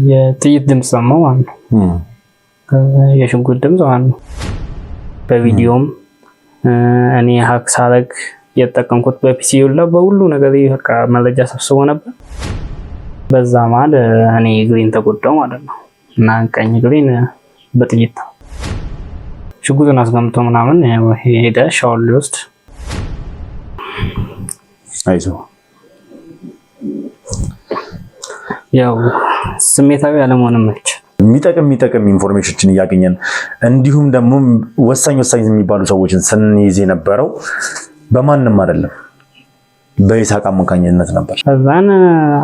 የጥይት ድምጽ ሰማሁ ማለት ነው። የሽጉጥ ድምጽ ማለት ነው። በቪዲዮም እኔ ሀክ ሳረግ የተጠቀምኩት በፒሲ ሁላ በሁሉ ነገር በቃ መረጃ ሰብስቦ ነበር። በዛ ማለት እኔ ግሪን ተጎዳው ማለት ነው እና ቀኝ ግሪን በጥይት ሽጉጥን አስቀምጦ ምናምን ሄደ ሻወር ሊወስድ። አይዞህ ያው ስሜታዊ አለመሆንም ነች። የሚጠቅም ኢንፎርሜሽኖችን እያገኘን እንዲሁም ደግሞ ወሳኝ የሚባሉ ሰዎችን ስንይዝ የነበረው በማንም አይደለም በይሳቅ አማካኝነት ነበር። ከዛን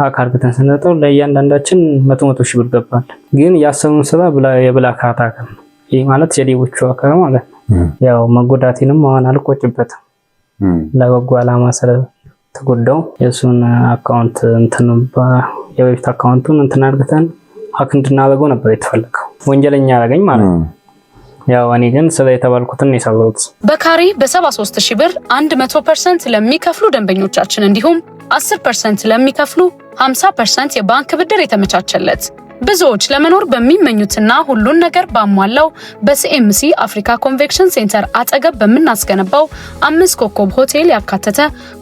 አካል ከተን ስንጠው ለእያንዳንዳችን 100 ሺህ ብር ገባል። ግን ያሰቡን ስራ የብላክ አታክ ነው። ይሄ ማለት የሌቦቹ አካል ማለት ነው። ያው መጎዳቴንም አሁን አልቆጭበትም። ለበጎ ዓላማ ስለተጎዳው የሱን አካውንት የበፊት አካውንቱን አድርገን ሀክ እንድናደርገው ነበር የተፈለገው። ወንጀለኛ ያደረገኝ ማለት ነው። ያው እኔ ግን ስለ የተባልኩትን የሰራሁት በካሬ በ73000 ብር 100% ለሚከፍሉ ደንበኞቻችን እንዲሁም 10% ለሚከፍሉ 50% የባንክ ብድር የተመቻቸለት ብዙዎች ለመኖር በሚመኙትና ሁሉን ነገር ባሟላው በሲኤምሲ አፍሪካ ኮንቬንሽን ሴንተር አጠገብ በመናስገነባው 5 ኮከብ ሆቴል ያካተተ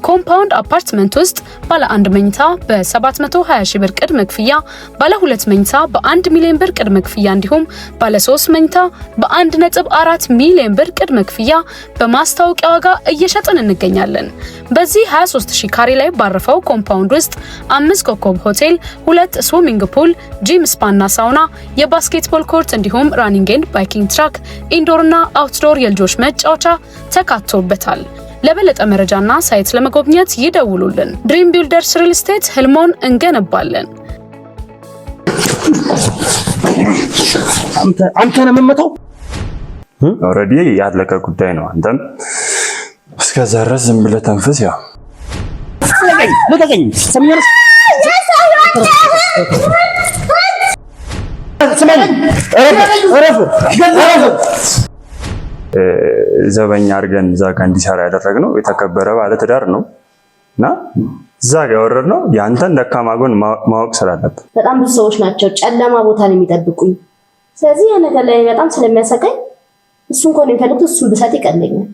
ኮምፓውንድ አፓርትመንት ውስጥ ባለ 1 መኝታ በ720 ሺህ ብር ቅድመ ክፍያ፣ ባለ 2 መኝታ በ1 ሚሊዮን ብር ቅድመ ክፍያ እንዲሁም ባለ 3 መኝታ በ1.4 ሚሊዮን ብር ቅድመ ክፍያ በማስታወቂያ ዋጋ እየሸጥን እንገኛለን። በዚህ 23000 ካሬ ላይ ባረፈው ኮምፓውንድ ውስጥ 5 ኮከብ ሆቴል፣ 2 ስዊሚንግ ፑል፣ ጂም ስፓና ሳውና፣ የባስኬትቦል ኮርት እንዲሁም ራኒንግ ኤንድ ባይኪንግ ትራክ፣ ኢንዶርና አውትዶር የልጆች መጫወቻ ተካቶበታል። ለበለጠ መረጃና ሳይት ለመጎብኘት ይደውሉልን። ድሪም ቢልደርስ ሪል ስቴት ህልሞን እንገነባለን። አንተ ነው የምመጣው። ኦሬዲ ያለቀ ጉዳይ ነው። አንተም እስከዛ ድረስ ዝም ብለህ ተንፍስ። ያው ለቀቀኝ ሰሚያርስ ዘበኛ አድርገን እዛ ጋር እንዲሰራ ያደረግነው የተከበረ ባለትዳር ነው እና እዛ ጋር ያወረድነው ያንተን ደካማ ጎን ማወቅ ስላለብን በጣም ብዙ ሰዎች ናቸው ጨለማ ቦታ ላይ የሚጠብቁኝ። ስለዚህ ያ ነገር ላይ በጣም ስለሚያሰቃኝ እሱን ኮን የሚፈልጉት እሱን ብሰጥ ይቀለኛል።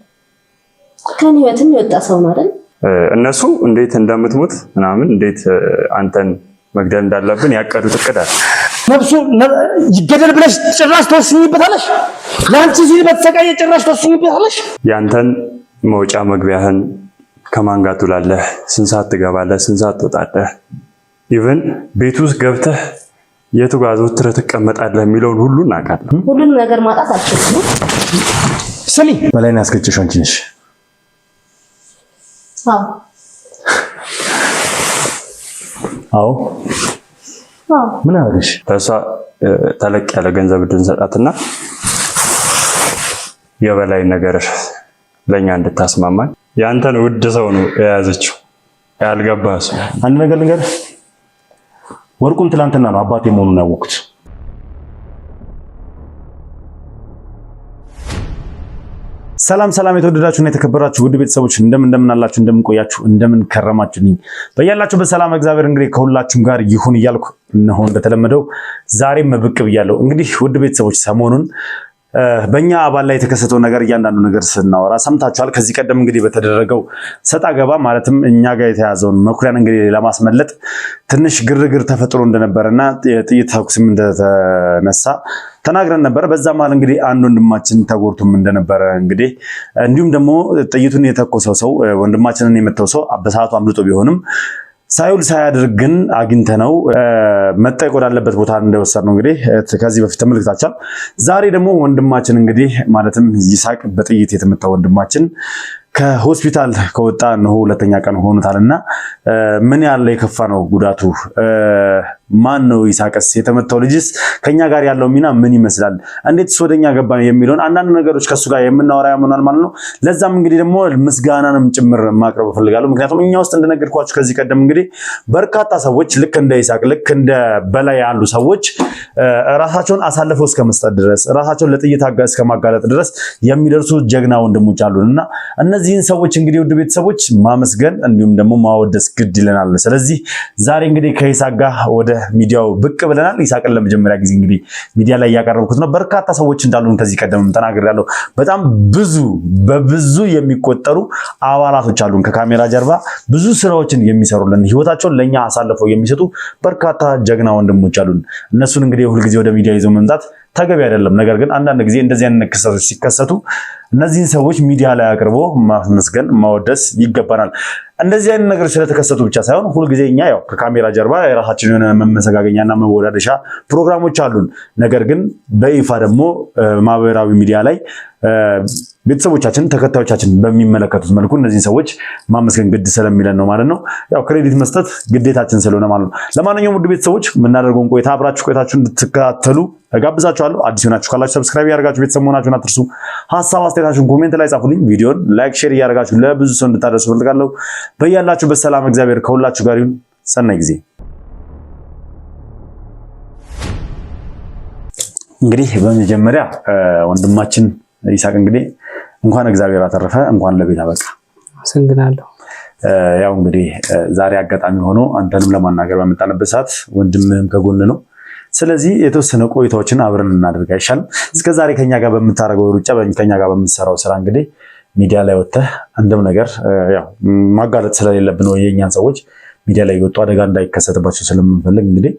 ከኔ ህይወትም የወጣ ሰው ነው አይደል? እነሱ እንዴት እንደምትሞት ምናምን እንዴት አንተን መግደል እንዳለብን ያቀዱት እቅድ አለ። ነፍሱ ይገደል ብለሽ ጭራሽ ተወስኝበታለሽ። ለአንቺ ሲል በተሰቃየ ጭራሽ ተወስኝበታለሽ። ያንተን መውጫ መግቢያህን ከማን ጋር ትውላለህ፣ ስንት ሰዓት ትገባለህ፣ ስንት ሰዓት ትወጣለህ፣ ኢቭን ቤት ውስጥ ገብተህ የቱ ጋር ዘውትረህ ትቀመጣለህ የሚለውን ሁሉ እናውቃለን። ሁሉንም ነገር ማጣት አልችልም። ስሚ በላይን ያስገጭሽው አንቺ ነሽ። አዎ ምን አደረግሽ? ለእሷ ተለቅ ያለ ገንዘብ እንድንሰጣትና የበላይ ነገር ለእኛ እንድታስማማኝ ያንተን ውድ ሰው ነው የያዘችው። ያልገባህ ሰው አንድ ነገር ልንገርህ፣ ወርቁን ትላንትና ነው አባቴ መሆኑን ያወቅሁት። ሰላም የተወደዳችሁና የተከበራችሁ ውድ ቤተሰቦች እንደምን አላችሁ? እንደምን ቆያችሁ? እንደምን ከረማችሁ? በያላችሁ በሰላም እግዚአብሔር እንግዲህ ከሁላችሁም ጋር ይሁን እያልኩ እነሆ እንደተለመደው ዛሬም ብቅ ብያለሁ። እንግዲህ ውድ ቤተሰቦች ሰሞኑን በእኛ አባል ላይ የተከሰተው ነገር እያንዳንዱ ነገር ስናወራ ሰምታችኋል። ከዚህ ቀደም እንግዲህ በተደረገው ሰጣ ገባ ማለትም እኛ ጋር የተያዘውን መኩሪያን እንግዲህ ለማስመለጥ ትንሽ ግርግር ተፈጥሮ እንደነበረና የጥይት ተኩስም እንደተነሳ ተናግረን ነበር። በዛ ማለት እንግዲህ አንድ ወንድማችን ተጎድቶም እንደነበረ እንግዲህ እንዲሁም ደግሞ ጥይቱን የተኮሰው ሰው ወንድማችንን የመተው ሰው በሰዓቱ አምልጦ ቢሆንም ሳይውል ሳያድር ግን አግኝተነው መጠየቅ ወዳለበት ቦታ እንደወሰድነው እንግዲህ ከዚህ በፊት ተመልክታችኋል። ዛሬ ደግሞ ወንድማችን እንግዲህ ማለትም ይሳቅ በጥይት የተመታው ወንድማችን ከሆስፒታል ከወጣ ነው 2ኛ ቀን ሆኖታልና ምን ያለ የከፋ ነው ጉዳቱ? ማን ነው ይሳቅስ? የተመታው ልጅስ ከኛ ጋር ያለው ሚና ምን ይመስላል? እንዴትስ ወደኛ ገባ የሚለውን አንዳንድ ነገሮች ከሱ ጋር የምናወራ ያመናል ማለት ነው። ለዛም እንግዲህ ደግሞ ምስጋናንም ጭምር ማቅረብ ፈልጋለሁ። ምክንያቱም እኛ ውስጥ እንደነገርኳችሁ ከዚህ ቀደም እንግዲህ በርካታ ሰዎች ልክ እንደ ይሳቅ ልክ እንደ በላይ ያሉ ሰዎች ራሳቸውን አሳልፈው እስከመስጠት ድረስ ራሳቸውን ለጥይት እስከማጋለጥ ድረስ የሚደርሱ ጀግና ወንድሞች አሉንና እነዚህ እነዚህን ሰዎች እንግዲህ ውድ ቤተሰቦች ማመስገን እንዲሁም ደግሞ ማወደስ ግድ ይለናል። ስለዚህ ዛሬ እንግዲህ ከይሳቅ ጋር ወደ ሚዲያው ብቅ ብለናል። ይሳቅን ለመጀመሪያ ጊዜ እንግዲህ ሚዲያ ላይ እያቀረብኩት ነው። በርካታ ሰዎች እንዳሉን ከዚህ ቀደም ተናግሬያለሁ። በጣም በብዙ የሚቆጠሩ አባላቶች አሉን ከካሜራ ጀርባ ብዙ ስራዎችን የሚሰሩልን ህይወታቸውን ለኛ አሳልፈው የሚሰጡ በርካታ ጀግና ወንድሞች አሉን። እነሱን እንግዲህ ሁልጊዜ ወደ ሚዲያ ይዘው መምጣት ተገቢ አይደለም። ነገር ግን አንዳንድ ጊዜ እንደዚህ አይነት ክስተቶች ሲከሰቱ እነዚህን ሰዎች ሚዲያ ላይ አቅርቦ ማመስገን ማወደስ ይገባናል። እንደዚህ አይነት ነገሮች ስለተከሰቱ ብቻ ሳይሆን ሁልጊዜ እኛ ያው ከካሜራ ጀርባ የራሳችን የሆነ መመሰጋገኛና መወዳደሻ ፕሮግራሞች አሉን። ነገር ግን በይፋ ደግሞ ማህበራዊ ሚዲያ ላይ ቤተሰቦቻችን ተከታዮቻችን በሚመለከቱት መልኩ እነዚህን ሰዎች ማመስገን ግድ ስለሚለን ነው ማለት ነው። ያው ክሬዲት መስጠት ግዴታችን ስለሆነ ማለት ነው። ለማንኛውም ውድ ቤተሰቦች የምናደርገውን ቆይታ አብራችሁ ቆይታችሁን እንድትከታተሉ ጋብዛችኋለሁ። አዲስ ሆናችሁ ካላችሁ ሰብስክራይብ ያደርጋችሁ ቤተሰብ መሆናችሁን አትርሱ። ሀሳብ አስተያየታችሁን ኮሜንት ላይ ጻፉልኝ። ቪዲዮን ላይክ፣ ሼር እያደረጋችሁ ለብዙ ሰው እንድታደርሱ ፈልጋለሁ። በያላችሁበት ሰላም እግዚአብሔር ከሁላችሁ ጋር ይሁን። ሰናይ ጊዜ። እንግዲህ በመጀመሪያ ወንድማችን ይሳቅ እንግዲህ እንኳን እግዚአብሔር አተረፈ፣ እንኳን ለቤት አበቃ። አመሰግናለሁ። ያው እንግዲህ ዛሬ አጋጣሚ ሆኖ አንተንም ለማናገር በመጣንበት ሰዓት ወንድምህም ከጎን ነው። ስለዚህ የተወሰነ ቆይታዎችን አብረን እናደርግ አይሻልም? እስከዛሬ ከኛ ጋር በምታደርገው ሩጫ ከኛ ጋር በምትሰራው ስራ እንግዲህ ሚዲያ ላይ ወጥተህ አንድም ነገር ያው ማጋለጥ ስለሌለብን ወይ የኛን ሰዎች ሚዲያ ላይ ወጡ አደጋ እንዳይከሰትባቸው ስለምንፈልግ እንግዲህ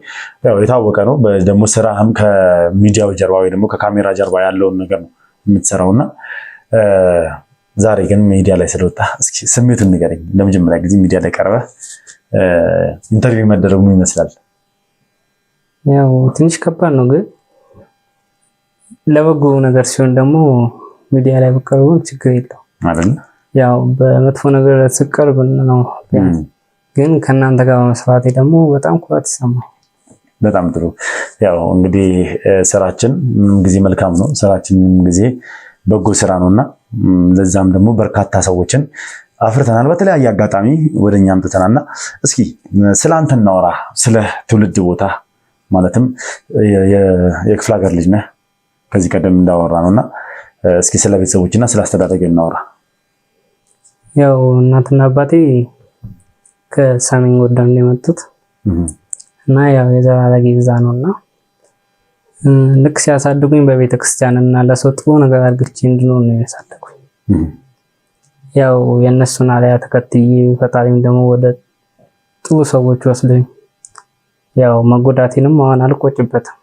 ያው የታወቀ ነው። ደግሞ ስራህም ከሚዲያው ጀርባ ወይ ደግሞ ከካሜራ ጀርባ ያለውን ነገር ነው የምትሰራውና ዛሬ ግን ሚዲያ ላይ ስለወጣ እስኪ ስሜቱን ንገረኝ። ለመጀመሪያ ጊዜ ሚዲያ ላይ ቀርበህ ኢንተርቪው መደረጉ ምን ይመስላል? ያው ትንሽ ከባድ ነው፣ ግን ለበጎ ነገር ሲሆን ደግሞ ሚዲያ ላይ በቀርቡ ችግር የለው አይደል? ያው በመጥፎ ነገር ስቀርብ ነው። ግን ከእናንተ ጋር በመስራቴ ደግሞ በጣም ኩራት ይሰማል። በጣም ጥሩ። ያው እንግዲህ ስራችን ምንም ጊዜ መልካም ነው። ስራችን ምንም ጊዜ በጎ ስራ ነውና ለዛም ደግሞ በርካታ ሰዎችን አፍርተናል። በተለያየ አጋጣሚ ወደኛ አምጥተናልና እስኪ ስለ አንተ እናወራ። ስለ ትውልድ ቦታ ማለትም የክፍለ ሀገር ልጅ ነህ ከዚህ ቀደም እንዳወራ ነውና እስኪ ስለ ቤተሰቦችና ስለ አስተዳደግ እናወራ። ያው እናትና አባቴ ከሰሜን ጎጃም ነው የመጡት እና ያው የዘራረጊ እዛ ነውና ልክ ሲያሳድጉኝ በቤተክርስቲያንና ለሰው ጥሩ ነገር አድርግቼ እንድኖር ነው ያሳደጉኝ። ያው የእነሱን አለያ ተከትዬ ፈጣሪም ደግሞ ወደ ጥሩ ሰዎች ወስዶኝ ያው መጎዳቴንም አሁን አልቆጭበትም።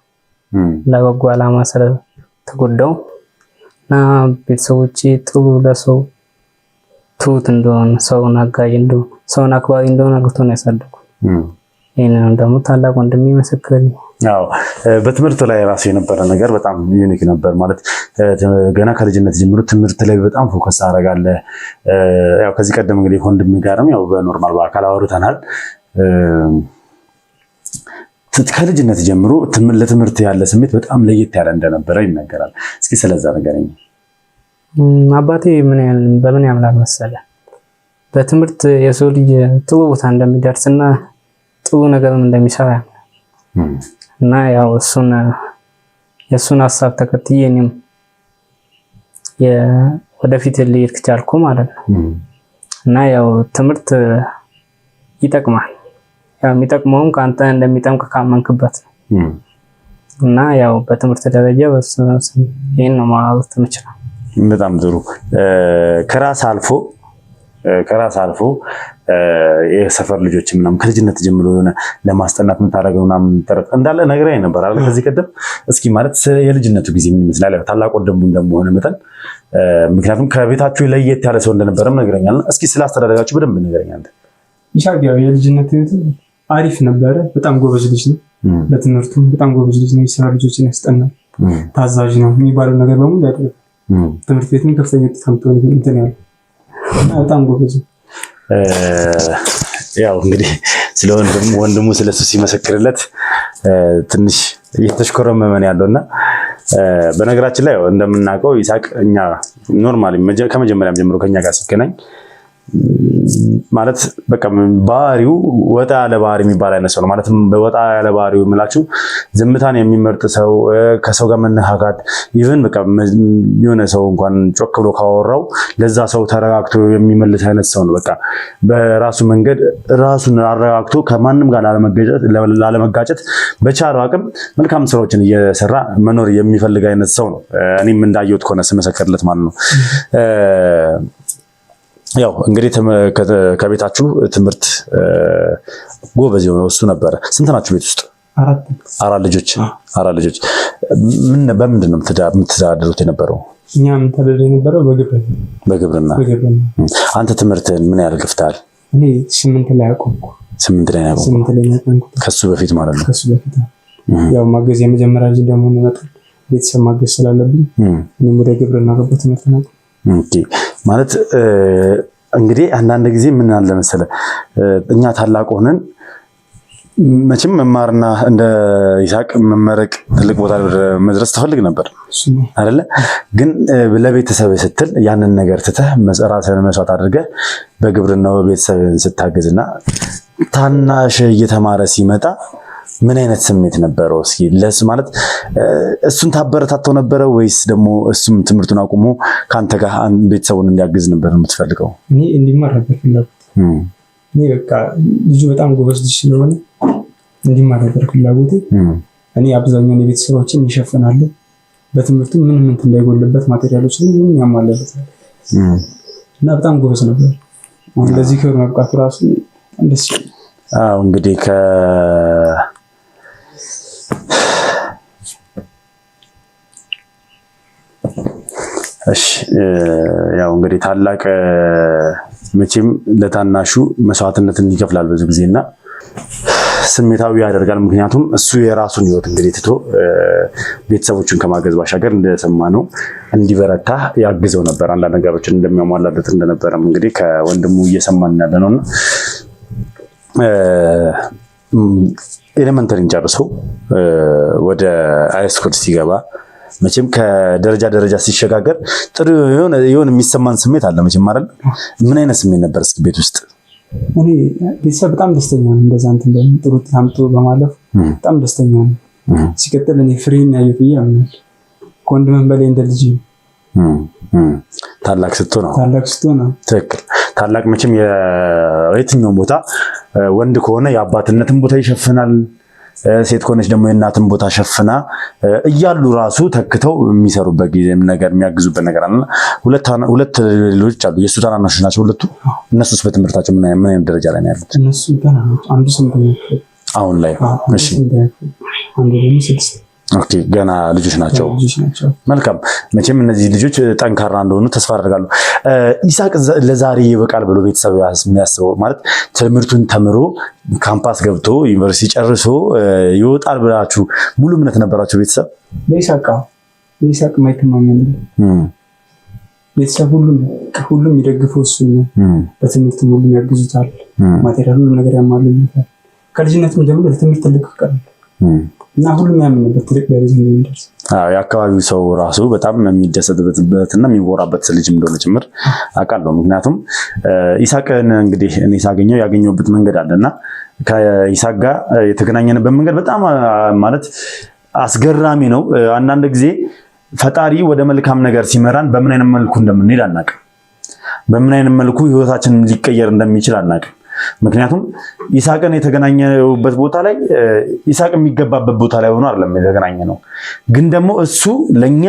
ለበጎ ዓላማ ስለተጎዳው እና ቤተሰቦቼ ጥሩ ለሰው ትሁት እንደሆነ ሰውን አጋዥ እንደሆነ ሰውን አክባሪ እንደሆነ አድርጎ ነው ያሳደጉኝ። ይሄንን ደግሞ ታላቅ ወንድሜ ይመሰክራል። ያው በትምህርት ላይ ራሱ የነበረ ነገር በጣም ዩኒክ ነበር። ማለት ገና ከልጅነት ጀምሮ ትምህርት ላይ በጣም ፎከስ አደርጋለህ። ያው ከዚህ ቀደም እንግዲህ ወንድሜ ጋርም ያው በኖርማል በአካል አውርተናል። ከልጅነት ጀምሮ ለትምህርት ያለ ስሜት በጣም ለየት ያለ እንደነበረ ይነገራል። እስኪ ስለዛ ንገረኝ። አባቴ በምን ያምናል መሰለህ? በትምህርት የሰው ልጅ ጥሩ ቦታ እንደሚደርስና ጥሩ ነገርም እንደሚሰራ እና ያው የእሱን ሀሳብ ተከትዬ እኔም ወደፊት ልሄድ ቻልኩ ማለት ነው። እና ያው ትምህርት ይጠቅማል። ያው የሚጠቅመውም ከአንተ እንደሚጠምቅ ካመንክበት እና ያው በትምህርት ደረጃ ይሄን ነው ማለት የምችለው። በጣም ጥሩ። ከራስ አልፎ የሰፈር ልጆች ምናምን ከልጅነት ጀምሮ የሆነ ለማስጠናት የምታደርገው ምናምን ጥረት እንዳለ ነግረኸኝ ነበር አይደል? ከዚህ ቀደም እስኪ ማለት የልጅነቱ ጊዜ ምን ይመስላል? ታላቅ ወንድሙ እንደመሆነ መጠን ምክንያቱም ከቤታችሁ ለየት ያለ ሰው እንደነበረም ነግረኛል። እስኪ ስለ አስተዳደጋችሁ በደንብ ንገረኝ። ይሳቅ ያው የልጅነት አሪፍ ነበረ። በጣም ጎበዝ ልጅ ነው። በትምህርቱም በጣም ጎበዝ ልጅ ነው። የስራ ልጆችን ያስጠናል። ታዛዥ ነው የሚባለው ነገር በሙሉ ያደርጋል። ትምህርት ቤትም ከፍተኛ ውጤት አምጥቶ እንትን ያለው በጣም ጎበዝ ነው። ያው እንግዲህ ስለ ወንድሙ ስለሱ ሲመሰክርለት ትንሽ እየተሽኮረመመን ያለውና በነገራችን ላይ እንደምናውቀው ይሳቅ እኛ ኖርማሊ ከመጀመሪያም ጀምሮ ከኛ ጋር ሲገናኝ ማለት በቃ ባህሪው ወጣ ያለ ባህሪ የሚባል አይነት ሰው ነው። ማለትም በወጣ ያለ ባህሪው የምላችሁ ዝምታን የሚመርጥ ሰው፣ ከሰው ጋር መነካካት ኢቭን በቃ የሆነ ሰው እንኳን ጮክ ብሎ ካወራው ለዛ ሰው ተረጋግቶ የሚመልስ አይነት ሰው ነው። በቃ በራሱ መንገድ ራሱን አረጋግቶ ከማንም ጋር ላለመጋጨት በቻለው አቅም መልካም ስራዎችን እየሰራ መኖር የሚፈልግ አይነት ሰው ነው። እኔም እንዳየሁት ከሆነ ስመሰከርለት ማለት ነው። ያው እንግዲህ ከቤታችሁ ትምህርት ጎበዝ የሆነው እሱ ነበረ። ስንት ናችሁ ቤት ውስጥ? አራት ልጆች። በምንድን ነው የምትተዳደሩት የነበረው? እኛ የምንተዳደር የነበረው በግብርና። አንተ ትምህርትህን ምን ያህል ገፍተሃል? እኔ 8 ላይ አቆምኩ። 8 ላይ ያቆምኩ። ከሱ በፊት ማለት ነው? ከሱ በፊት ያው ማገዝ የመጀመሪያ ልጅ እንደሆነ መጠን ቤተሰብ ማገዝ ስላለብኝ እኔም ወደ ግብርና ገባሁ። ትምህርት ነው ማለት እንግዲህ አንዳንድ ጊዜ ምን አለ መሰለህ እኛ ታላቅ ሆነን መቼም መማርና እንደ ይስሐቅ መመረቅ ትልቅ ቦታ መድረስ ትፈልግ ነበር አይደለ? ግን ለቤተሰብ ስትል ያንን ነገር ትተህ ራስህን መስዋዕት አድርገህ በግብርናው ቤተሰብን ስታገዝና ታናሽ እየተማረ ሲመጣ ምን አይነት ስሜት ነበረው? እስኪ ለሱ ማለት እሱን ታበረታተው ነበረ ወይስ ደግሞ እሱም ትምህርቱን አቁሞ ካንተ ጋር ቤተሰቡን እንዲያግዝ ነበር የምትፈልገው? እኔ እንዲማር ነበር ፍላጎት። እኔ በቃ ልጁ በጣም ጎበዝ ልጅ ስለሆነ እንዲማር ነበር ፍላጎቴ። እኔ አብዛኛውን የቤተሰቦችን ይሸፍናሉ። በትምህርቱ ምንም እንዳይጎልበት ማቴሪያሎች ሁሉ ያሟላለት እና በጣም ጎበዝ ነበር። እንደዚህ ክብር መብቃቱ ራሱ ደስ ይላል። አዎ እንግዲህ እሺ ያው እንግዲህ ታላቅ መቼም ለታናሹ መስዋዕትነትን ይከፍላል ብዙ ጊዜና ስሜታዊ ያደርጋል። ምክንያቱም እሱ የራሱን ህይወት እንግዲህ ትቶ ቤተሰቦቹን ከማገዝ ባሻገር እንደሰማነው እንዲበረታ ያግዘው ነበር። አንዳንድ ነገሮችን እንደሚያሟላለት እንደነበረም እንግዲህ ከወንድሙ እየሰማን ያለ ነውና ኤሌመንተሪን ጨርሰው ወደ ሃይስኩል ሲገባ መቼም ከደረጃ ሲሸጋገር ጥሩ የሆነ የሚሰማን ስሜት አለ መቼም አይደል? ምን አይነት ስሜት ነበር እስኪ ቤት ውስጥ? እኔ ቤተሰብ በጣም ደስተኛ ነው። እንደዛ እንትን ጥሩ ታምቶ በማለፍ በጣም ደስተኛ ነው። ሲቀጥል እኔ ፍሬን ያየሁት ያምናል ከወንድምም በላይ እንደ ልጅ ታላቅ ስትሆን ነው። ትክክል። ታላቅ መቼም የትኛውም ቦታ ወንድ ከሆነ የአባትነትን ቦታ ይሸፍናል። ሴት ከሆነች ደግሞ የእናትን ቦታ ሸፍና እያሉ ራሱ ተክተው የሚሰሩበት ጊዜ ነገር የሚያግዙበት ነገር አለና ሁለት ልጆች አሉ። የእሱ ታናናሾች ናቸው ሁለቱ። እነሱስ በትምህርታቸው ምን አይነት ደረጃ ላይ ነው ያሉት? እነሱ ገና አንዱ 8ኛ አሁን ላይ። እሺ አንዱ ደግሞ 6። ኦኬ ገና ልጆች ናቸው። መልካም። መቼም እነዚህ ልጆች ጠንካራ እንደሆኑ ተስፋ አደርጋለሁ። ይስሐቅ ለዛሬ ይበቃል ብሎ ቤተሰብ የሚያስበው ማለት ትምህርቱን ተምሮ ካምፓስ ገብቶ ዩኒቨርሲቲ ጨርሶ ይወጣል ብላችሁ ሙሉ እምነት ነበራችሁ ቤተሰብ? ለይስሐቅ ማይተማመን ቤተሰብ ሁሉም የሚደግፈው እሱ ነው። በትምህርቱም ሁሉም ያግዙታል። ማቴሪያል ሁሉም ነገር ያሟሉለታል። ከልጅነቱም ጀምሮ ለትምህርት ትልቅ ፍቅር እና ሁሉም ያምንበት ትልቅ ደረጃ እንደሚደርስ የአካባቢው ሰው ራሱ በጣም የሚደሰትበትና የሚወራበት ልጅ እንደሆነ ጭምር አውቃለሁ። ምክንያቱም ይስሐቅን እንግዲህ እኔ ሳገኘው ያገኘሁበት መንገድ አለና ከይስሐቅ ጋር የተገናኘንበት መንገድ በጣም ማለት አስገራሚ ነው። አንዳንድ ጊዜ ፈጣሪ ወደ መልካም ነገር ሲመራን በምን አይነት መልኩ እንደምንሄድ አናውቅም። በምን አይነት መልኩ ህይወታችን ሊቀየር እንደሚችል አናውቅም። ምክንያቱም ይስሐቅን የተገናኘበት ቦታ ላይ ይስሐቅ የሚገባበት ቦታ ላይ ሆኖ አይደለም የተገናኘነው። ግን ደግሞ እሱ ለኛ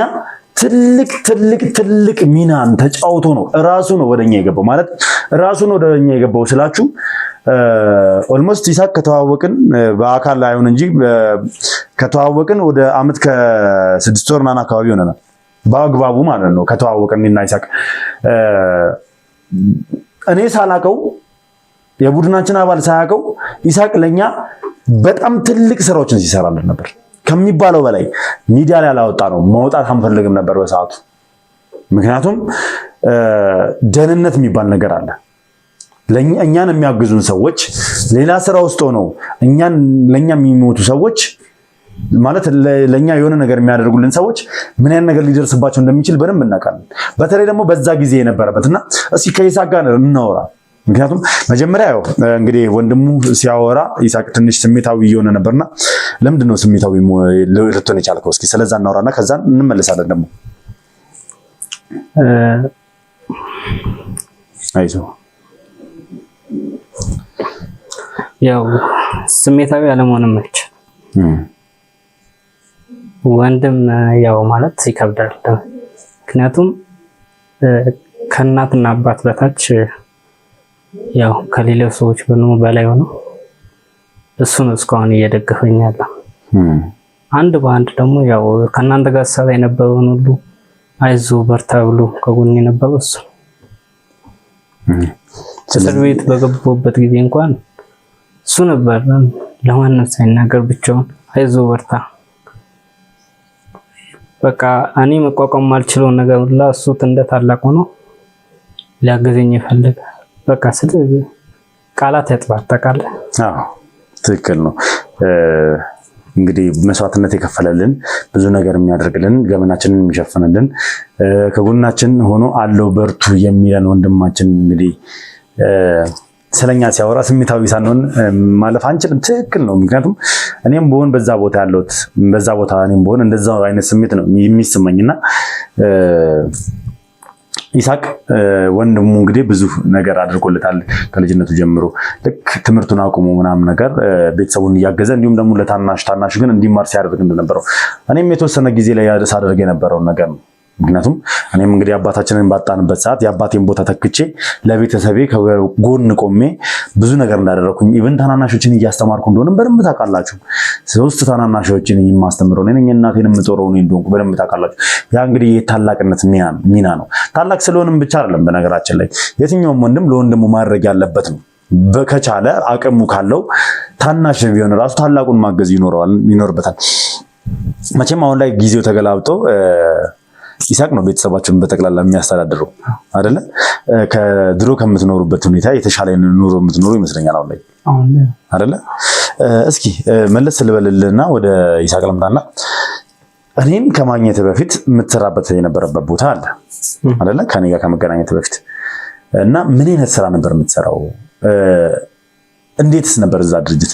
ትልቅ ሚናን ተጫውቶ ነው ራሱ ነው ወደኛ የገባው። ማለት ራሱ ነው ወደኛ የገባው ስላችሁ ኦልሞስት ይስሐቅ ከተዋወቅን በአካል አይሆን እንጂ ከተዋወቅን ወደ አመት ከ6 ወር ምናምን አካባቢ ሆነናል። በአግባቡ ማለት ነው ከተዋወቅን እና ይስሐቅ እኔ ሳላቀው የቡድናችን አባል ሳያውቀው ይስሐቅ ለኛ በጣም ትልቅ ስራዎችን ሲሰራልን ነበር ከሚባለው በላይ። ሚዲያ ላይ አላወጣ ነው መውጣት አንፈልግም ነበር በሰዓቱ። ምክንያቱም ደህንነት የሚባል ነገር አለ። እኛን የሚያግዙን ሰዎች ሌላ ስራ ውስጥ ሆነው ለኛ የሚሞቱ ሰዎች ማለት ለኛ የሆነ ነገር የሚያደርጉልን ሰዎች ምን አይነት ነገር ሊደርስባቸው እንደሚችል በደንብ እናውቃለን። በተለይ ደግሞ በዛ ጊዜ የነበረበትና እስኪ ከይስሐቅ ጋር እናወራ። ምክንያቱም መጀመሪያ ያው እንግዲህ ወንድሙ ሲያወራ ይስሐቅ ትንሽ ስሜታዊ እየሆነ ነበርና ለምንድን ነው ስሜታዊ ልትሆን የቻልከው? እስኪ ስለዛ እናወራና ከዛ እንመለሳለን። ደግሞ አይዞህ ያው ስሜታዊ አለመሆንም ነች ወንድም ያው ማለት ይከብዳል። ምክንያቱም ከእናትና አባት በታች ያው ከሌሎች ሰዎች በላይ ሆኖ እሱን እስካሁን እየደገፈኛል። አንድ በአንድ ደግሞ ያው ከእናንተ ጋር ሰራ የነበረውን ሁሉ አይዞ በርታ ብሎ ከጎን የነበረው እሱ እስር ቤት በገባሁበት ጊዜ እንኳን እሱ ነበር ለማንም ሳይናገር ብቻውን አይዞ በርታ በቃ እኔ መቋቋም ማልችለው ነገር ሁላ እሱ እንደ ታላቅ ሆኖ ሊያገዘኝ ይፈልጋል። በቃ ስለዚህ ቃላት ያጥባታቃለ። አዎ ትክክል ነው። እንግዲህ መስዋዕትነት የከፈለልን ብዙ ነገር የሚያደርግልን ገመናችንን የሚሸፍንልን ከጎናችን ሆኖ አለው በርቱ የሚለን ወንድማችን እንግዲህ ስለኛ ሲያወራ ስሜታዊ ሳንሆን ማለፍ አንችልም። ትክክል ነው። ምክንያቱም እኔም ብሆን በዛ ቦታ ያለሁት በዛ ቦታ እኔም ብሆን እንደዛው አይነት ስሜት ነው የሚሰማኝና ይስሐቅ ወንድሙ እንግዲህ ብዙ ነገር አድርጎለታል ከልጅነቱ ጀምሮ ልክ ትምህርቱን አቁሞ ምናምን ነገር ቤተሰቡን እያገዘ እንዲሁም ደግሞ ለታናሽ ግን እንዲማር ሲያደርግ እንደነበረው እኔም የተወሰነ ጊዜ ላይ ሳደርግ የነበረው ነገር ነው። ምክንያቱም እኔም እንግዲህ አባታችንን ባጣንበት ሰዓት የአባቴን ቦታ ተክቼ ለቤተሰቤ ከጎን ቆሜ ብዙ ነገር እንዳደረኩኝ ኢቭን ታናናሾችን እያስተማርኩ እንደሆነ በደንብ ታውቃላችሁ። 3 ታናናሾችን የማስተምረው እኔ ነኝ፣ እናቴን የምጦረው እኔ እንደሆንኩ በደንብ ታውቃላችሁ። ያ እንግዲህ የታላቅነት ሚና ነው። ታላቅ ስለሆነም ብቻ አይደለም። በነገራችን ላይ የትኛውም ወንድም ለወንድሙ ማድረግ ያለበት ነው። ከቻለ አቅሙ ካለው ታናሽ ቢሆን ራሱ ታላቁን ማገዝ ይኖርበታል። መቼም አሁን ላይ ጊዜው ተገላብጦ ይስሐቅ ነው ቤተሰባችሁን በጠቅላላ የሚያስተዳድረው አይደለ? ከድሮ ከምትኖሩበት ሁኔታ የተሻለ ኑሮ የምትኖሩ ይመስለኛል አሁን ላይ አይደለ? እስኪ መለስ ልበልልና ወደ ይስሐቅ ልምጣና እኔም ከማግኘት በፊት የምትሰራበት የነበረበት ቦታ አለ አይደለ? ከኔ ጋር ከመገናኘት በፊት እና ምን አይነት ስራ ነበር የምትሰራው? እንዴትስ ነበር እዛ ድርጅት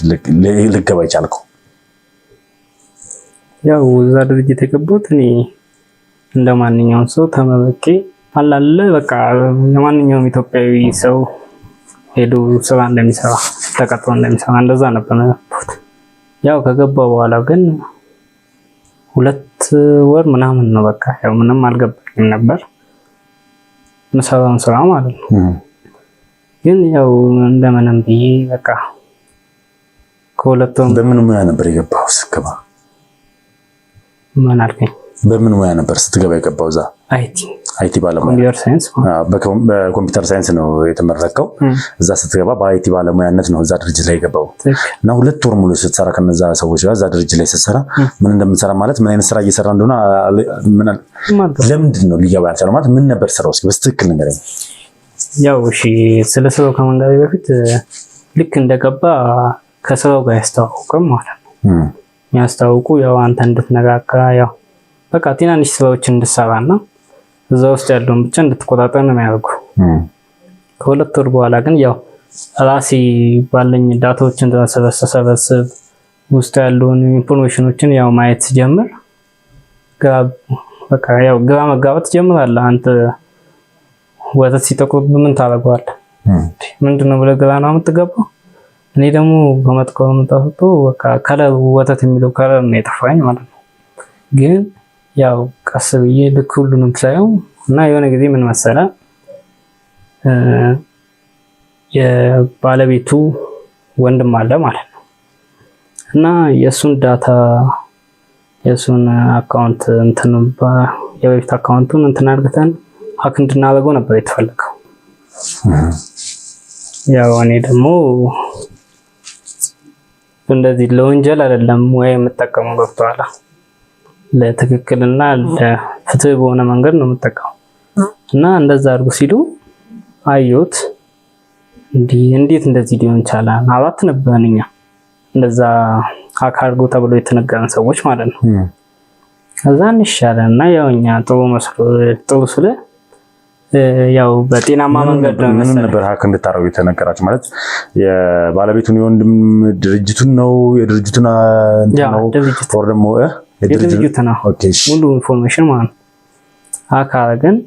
ልገባ የቻልከው? ያው እዛ ድርጅት የገባሁት እኔ እንደማንኛውም ሰው ተመረቄ አላለ በቃ የማንኛውም ኢትዮጵያዊ ሰው ሄዶ ስራ እንደሚሰራ ተቀጥሮ እንደሚሰራ እንደዛ ነበር ያልኩት። ያው ከገባው በኋላ ግን 2 ወር ምናምን ነው በቃ ያው ምንም አልገባኝም ነበር ምሰራውን ስራ ማለት ነው። ግን ያው እንደምንም ብዬ በቃ ከሁለት ወር በምን ሙያ ነበር የገባው ስትገባ? ምን አልከኝ? በምን ሙያ ነበር ስትገባ የገባው? እዛ አይቲ ባለሙያ ኮምፒውተር ሳይንስ በኮምፒውተር ሳይንስ ነው የተመረቀው። እዛ ስትገባ በአይቲ ባለሙያነት ነው እዛ ድርጅት ላይ የገባው እና 2 ወር ሙሉ ስትሰራ ከነዛ ሰዎች ጋር እዛ ድርጅት ላይ ስትሰራ ምን እንደምትሰራ ማለት ምን አይነት ስራ እየሰራ እንደሆነ ለምንድን ነው ሊገባ ያልቻለው ማለት ምን ነበር ስራው? እስኪ በስትክክል ንገረኝ። ያው እሺ ስለ ስራው ከመንገሬ በፊት ልክ እንደገባ ከስራው ጋር ያስተዋውቀም ማለት ነው የሚያስተዋውቁ ያው አንተ እንድትነጋገር ያው በቃ ትናንሽ ስራዎች እንድትሰራና እዛ ውስጥ ያለውን ብቻ እንድትቆጣጠር ነው የሚያደርጉ። ከ2 ወር በኋላ ግን ያው ራሴ ባለኝ ዳታዎችን ተሰበሰብ ውስጥ ያለውን ኢንፎርሜሽኖችን ያው ማየት ጀምር በቃ ያው ግራ መጋባት ጀምራለህ። አንተ ወተት ሲጠቁር ምን ታደርገዋለህ? ምንድነው ብለህ ግራ ነው የምትገባው። እኔ ደግሞ ከመጥቀው መጣሁት በቃ ከለር ወተት የሚለው ከለር ነው የጠፋኝ ማለት ነው። ግን ያው ቀስ ብዬ ልክ ሁሉንም ሳየው እና የሆነ ጊዜ ምን መሰለ የባለቤቱ ወንድም አለ ማለት ነው እና የሱን ዳታ የሱን አካውንት እንትን የበፊት አካውንቱን እንትን አድርገን ሀክ እንድናደርገው ነበር የተፈለገው። ያው እኔ ደግሞ እንደዚህ ለወንጀል አይደለም ወይ የምጠቀመው ገብቷላ ለትክክልና ለፍትህ በሆነ መንገድ ነው የምጠቀመው እና እንደዛ አድርጉ ሲሉ አዩት። እንዴት እንደዚህ ሊሆን ይችላል? 4 ነበርኛ እንደዛ አካርጉ ተብሎ የተነገረን ሰዎች ማለት ነው። ከዛ እንሻለን እና ያው እኛ ጥሩ መስሎ ጥሩ ስለ ያው በጤናማ መንገድ ነው። ምን ነበር ሀክ እንድታረጉ የተነገራችሁ? ማለት የባለቤቱን የወንድም ድርጅቱን ነው የድርጅቱን ነው ወር ደግሞ የድርጅቱ ነው ሙሉ ኢንፎርሜሽን ማለት ነው። ሀክ አረግን።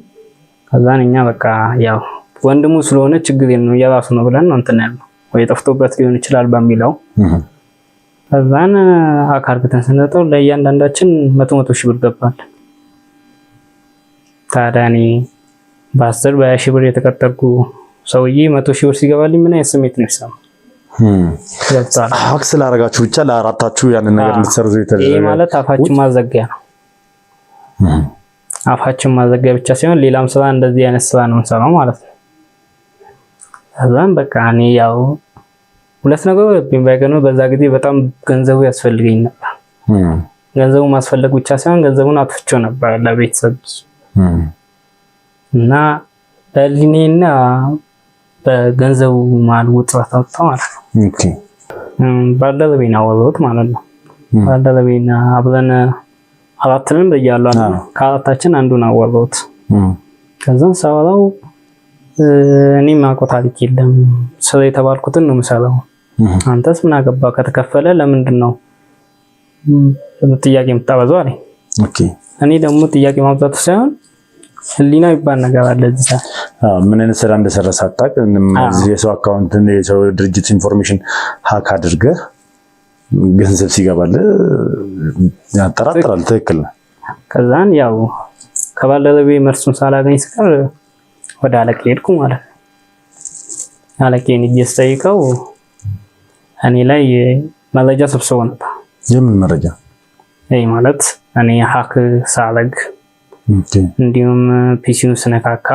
ከዛን እኛ በቃ ያው ወንድሙ ስለሆነ ችግር የለም የራሱ ነው ብለን ነው እንትን ያለው ወይ ጠፍቶበት ሊሆን ይችላል በሚለው ከዛን ሀክ አርግተን ስንሰጠው ለእያንዳንዳችን 100 ሺህ ብር ገባል። ታዲያ እኔ በ10 በ20 ሺህ ብር የተቀጠርኩ ሰውዬ 100 ሺህ ብር ሲገባልኝ ምን አይነት ስሜት ነው የሚሰማው? ሀክ ስላደረጋችሁ ብቻ ለአራታችሁ ያንን ነገር እንድትሰርዙ የተደረገ ይሄ ማለት አፋችን ማዘጊያ ነው። አፋችን ማዘጊያ ብቻ ሳይሆን ሌላም ስራ እንደዚህ አይነት ስራ ነው እንሰራው ማለት ነው። ከዛን በቃ እኔ ያው ሁለት ነገር ቢባገነው በዛ ጊዜ በጣም ገንዘቡ ያስፈልገኝ ነበር። ገንዘቡ ማስፈለግ ብቻ ሳይሆን ገንዘቡን አጥፍቼው ነበር ለቤተሰብ እና በሊኔና በገንዘቡ ማል ውጥረት አውጣው ማለት ነው። ኦኬ ባለቤና ወሮት ማለት ነው። ባለቤና አብረን አራትንም በያለው ከአራታችን አንዱን አወሮት። ከዛን ሰዋው እኔ ማቆት ታሪክ የለም ስለ የተባልኩትን ነው የምሰራው። አንተስ ምን አገባ ከተከፈለ ለምንድን ነው ጥያቄ የምታበዛው አለኝ። ኦኬ እኔ ደግሞ ጥያቄ ማብዛቱ ሳይሆን ህሊና ይባል ነገር አለ እዛ። ምን አይነት ስራ እንደሰራ ሳታውቅ የሰው አካውንት የሰው ድርጅት ኢንፎርሜሽን ሀክ አድርገህ ገንዘብ ሲገባል ያጠራጥራል። ትክክል ነው። ከዛን ያው ከባለቤ መርሱን ሳላገኝ ስቀር ወደ አለቄ ሄድኩ ማለት ነው። አለቄን እየጠየቀው እኔ ላይ መረጃ ሰብስቦ ነበር። የምን መረጃ? ይሄ ማለት እኔ ሀክ ሳረግ እንዲሁም ፒሲውን ስነካካ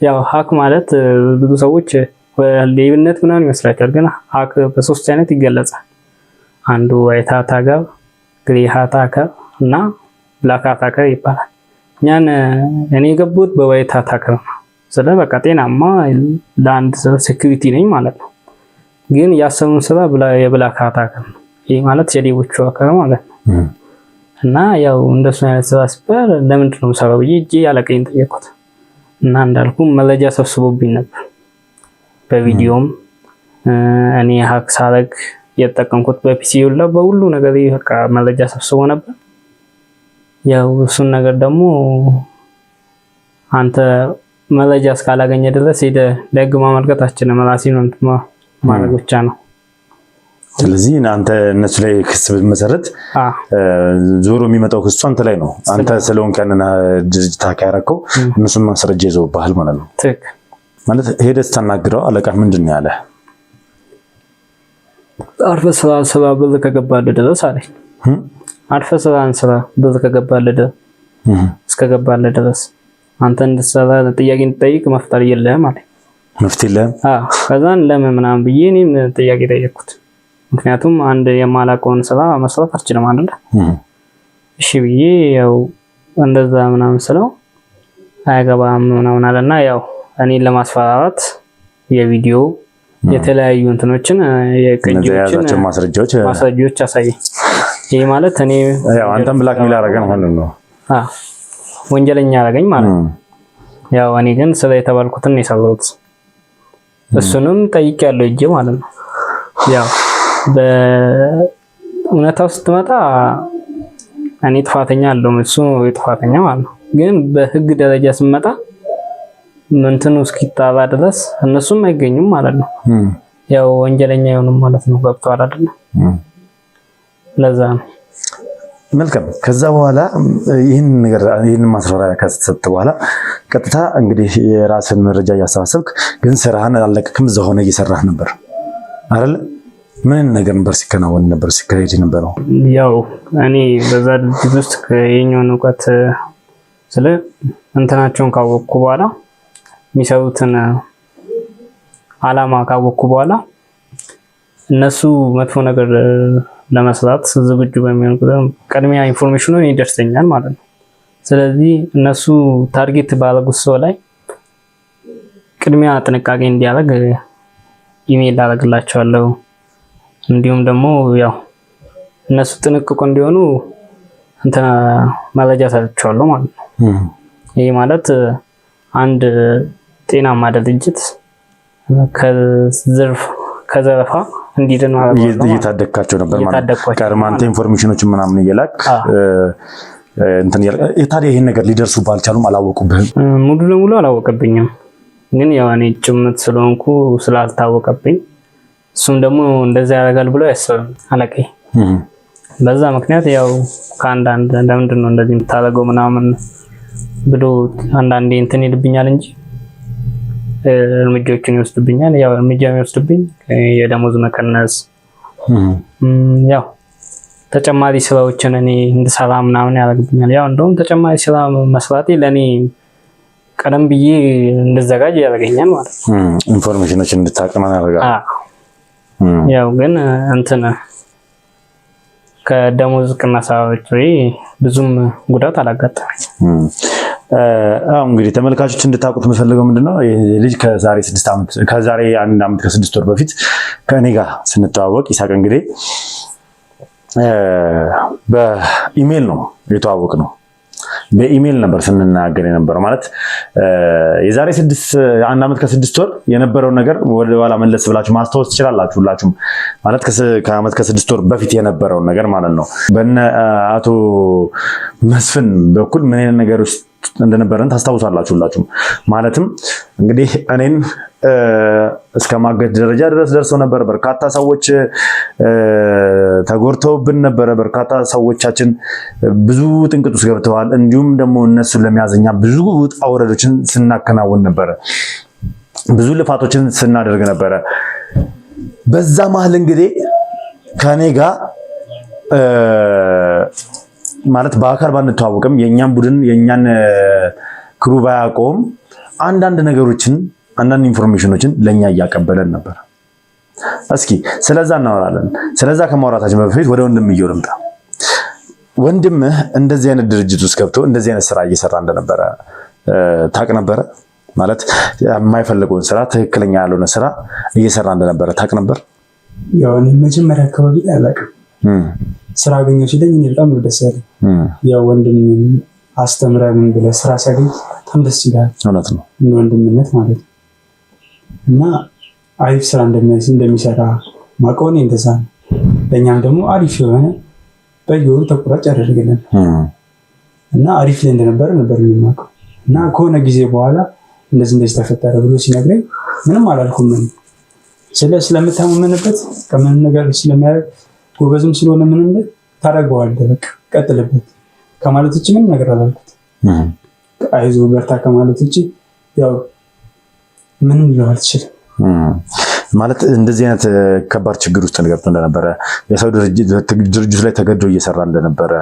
ያው ሀክ ማለት ብዙ ሰዎች ሌብነት ምናምን ይመስላቸዋል፣ ግን ሀክ በሶስት አይነት ይገለጻል። አንዱ ዋይት ሃት ሃከር፣ ግሬ ሃት ሃከር እና ብላክ ሃት ሃከር ይባላል። እኔ የገቡት በዋይት ሃት ሃከር ነው። ስለ በቃ ጤናማ ለአንድ ሰው ሴኩሪቲ ነኝ ማለት ነው። ግን ያሰሙን ስራ የብላክ ሃት ሃከር ነው። ይሄ ማለት የሌቦቹ ሃከር ማለት ነው። እና ያው እንደሱ አይነት ስራ ሲባል ለምንድን ነው ሰራው ይጂ ያለቀኝ ጠየቁት። እና እንዳልኩ መረጃ ሰብስቦብኝ ነበር በቪዲዮም እኔ ሀክ ሳረግ የተጠቀምኩት በፒሲ ሁላ በሁሉ ነገር በቃ መረጃ ሰብስቦ ነበር። ያው እሱን ነገር ደግሞ አንተ መረጃ እስካላገኘ ድረስ ሄደ ለህግ ማመልከት አትችልም። ራስህን ማድረግ ብቻ ነው። ስለዚህ አንተ እነሱ ላይ ክስ መሰረት ዞሮ የሚመጣው ክሱ አንተ ላይ ነው። አንተ ስለሆንክ ያንን ድርጅት ሀክ ያደረከው እነሱን ማስረጃ ይዘውብሃል ማለት ነው። ትክክል። ማለት ሄደህ ስታናግረው አለቃ ምንድን ነው ያለ? አርፈህ ስራ ብር ከገባልህ ድረስ አለኝ። አርፈህ ስራ ብር ከገባልህ ድረስ እስከገባልህ ድረስ አንተ እንድትሰራ ጥያቄ እንድትጠይቅ መፍጠር የለህም አለኝ። መፍትሄ የለህም? ከዛን ለምን ምናምን ብዬ እኔም ጥያቄ ጠየቅኩት። ምክንያቱም አንድ የማላውቀውን ስራ መስራት አልችልም አይደል? እሺ ብዬ ያው እንደዛ ምናምን ስለው አያገባም ምናምን አለና ያው እኔን ለማስፈራራት የቪዲዮ የተለያዩ እንትኖችን የቅጂዎችን ማስረጃዎች አሳየኝ። ይሄ ማለት እኔ ያው አንተም ብላክ ሜል አደረገን ማለት ነው። ወንጀለኛ አደረገኝ ማለት ነው። ያው እኔ ግን ስለ የተባልኩትን የሰራሁት እሱንም ጠይቄያለሁ እጄ ማለት ነው። ያው በእውነታው ስትመጣ እኔ ጥፋተኛ አለው እሱ ጥፋተኛ ማለት ነው። ግን በህግ ደረጃ ስመጣ ምንትኑ እስኪጣራ ድረስ እነሱም አይገኙም ማለት ነው። ያው ወንጀለኛ አይሆንም ማለት ነው። ገብቷል አይደል? ለዛ ነው። መልካም። ከዛ በኋላ ይህን ማስፈራሪያ ከተሰጠ በኋላ ቀጥታ እንግዲህ የራስን መረጃ እያሰባሰብክ ግን ስራህን አለቅክም፣ እዛ ሆነ እየሰራህ ነበር አይደል? ምን ነገር ነበር ሲከናወን ነበር ሲካሄድ ነበረው? ያው እኔ በዛ ድርጅት ውስጥ የኛውን እውቀት ስለ እንትናቸውን ካወቅኩ በኋላ የሚሰሩትን አላማ ካወቅኩ በኋላ እነሱ መጥፎ ነገር ለመስራት ዝግጁ በሚሆን ቅድሚያ ኢንፎርሜሽኑን ይደርሰኛል ማለት ነው። ስለዚህ እነሱ ታርጌት ባደረጉት ሰው ላይ ቅድሚያ ጥንቃቄ እንዲያደርግ ኢሜል አደርግላቸዋለሁ። እንዲሁም ደግሞ ያው እነሱ ጥንቅቁ እንዲሆኑ እንትና መረጃ ሰጥቻለሁ ማለት ነው። ይሄ ማለት አንድ ጤናማ ድርጅት ከዘረፋ እንዲድን ማለት ነው። እየታደግካቸው ነበር ማለት ነው። ቀድመህ አንተ ኢንፎርሜሽኖችን ምናምን እየላክ ታዲያ ይሄን ነገር ሊደርሱ ባልቻሉም አላወቁብህም? ሙሉ ለሙሉ አላወቀብኝም፣ ግን ያው እኔ ጭምት ስለሆንኩ ስላልታወቀብኝ እሱም ደግሞ እንደዛ ያደርጋል ብሎ ያሰበም አለቀኝ። በዛ ምክንያት ያው ከአንዳንድ ለምንድን ነው እንደዚህ የምታደርገው ምናምን ብሎ አንዳንዴ እንትን ይልብኛል እንጂ እርምጃዎችን ይወስድብኛል። ያው እርምጃ የሚወስድብኝ የደሞዝ መቀነስ፣ ያው ተጨማሪ ስራዎችን እኔ እንድሰራ ምናምን ያደርግብኛል። ያው እንደውም ተጨማሪ ስራ መስራቴ ለኔ ቀደም ብዬ እንድዘጋጅ ያደርገኛል ማለት ነው። ኢንፎርሜሽኖችን እንድታቀማ ያደርጋል። ያው ግን እንትን ከደሞዝ ቅነሳዎች ብዙም ጉዳት አላጋጠመኝም። እንግዲህ ተመልካቾች እንድታውቁት የምፈልገው ምንድነው ልጅ ከዛሬ 1 ዓመት ከ6 ወር በፊት ከእኔ ጋር ስንተዋወቅ ይሳቅ እንግዲህ በኢሜል ነው የተዋወቅ ነው። በኢሜል ነበር ስንናገር የነበረው ማለት የዛሬ 1 ዓመት ከ6 ወር የነበረውን ነገር ወደ ኋላ መለስ ብላችሁ ማስታወስ ትችላላችሁ ሁላችሁም። ማለት ከዓመት ከ6 ወር በፊት የነበረውን ነገር ማለት ነው። በእነ አቶ መስፍን በኩል ምን አይነት ነገር ውስጥ እንደነበረን ታስታውሳላችሁ ሁላችሁም። ማለትም እንግዲህ እኔን እስከ ማገት ደረጃ ድረስ ደርሰው ነበር። በርካታ ሰዎች ተጎድተውብን ነበረ። በርካታ ሰዎቻችን ብዙ ጥንቅጥ ውስጥ ገብተዋል። እንዲሁም ደግሞ እነሱን ለሚያዘኛ ብዙ ውጣ ውረዶችን ስናከናውን ነበረ። ብዙ ልፋቶችን ስናደርግ ነበረ። በዛ መሀል እንግዲህ ከኔ ጋር ማለት በአካል ባንተዋወቅም የኛን ቡድን የኛን ክሩ ባያቆም አንዳንድ ነገሮችን አንዳንድ ኢንፎርሜሽኖችን ለኛ እያቀበለን ነበር። እስኪ ስለዛ እናወራለን። ስለዛ ከማውራታችን በፊት ወደ ወንድምየው ልምጣ። ወንድምህ እንደዚህ አይነት ድርጅት ውስጥ ገብቶ እንደዚህ አይነት ስራ እየሰራ እንደነበረ ታውቅ ነበረ? ማለት የማይፈልገውን ስራ ትክክለኛ ያልሆነ ስራ እየሰራ እንደነበረ ታውቅ ነበር? ያው እኔ መጀመሪያ አካባቢ ላይ አላውቅም። ስራ አገኘሁ ሲለኝ እኔ በጣም ደስ ያለኝ። ያው ወንድም አስተምረህ ምን ብለህ ስራ ሲያገኝ በጣም ደስ ይላል። እውነት ነው፣ ወንድምነት ማለት ነው። እና አሪፍ ስራ እንደሚሰራ ማውቀው እኔ እንደዛ ነው። ለእኛም ደግሞ አሪፍ የሆነ በየወሩ ተቆራጭ ያደርግልን እና አሪፍ ላይ እንደነበረ ነበር የማውቀው። እና ከሆነ ጊዜ በኋላ እንደዚህ ተፈጠረ ብሎ ሲነግረኝ ምንም አላልኩም። ስለምታመምንበት ከምንም ነገር ስለሚያደርግ ጎበዝም ስለሆነ ምንም ታደርገዋለህ፣ በቃ ቀጥልበት ከማለት ውጭ ምንም ነገር አላልኩት። አይዞህ በርታ ከማለት ውጭ ያው ምንም ሊለው አልችልም። ማለት እንደዚህ አይነት ከባድ ችግር ውስጥ ገብቶ እንደነበረ የሰው ድርጅት ላይ ተገዶ እየሰራ እንደነበረ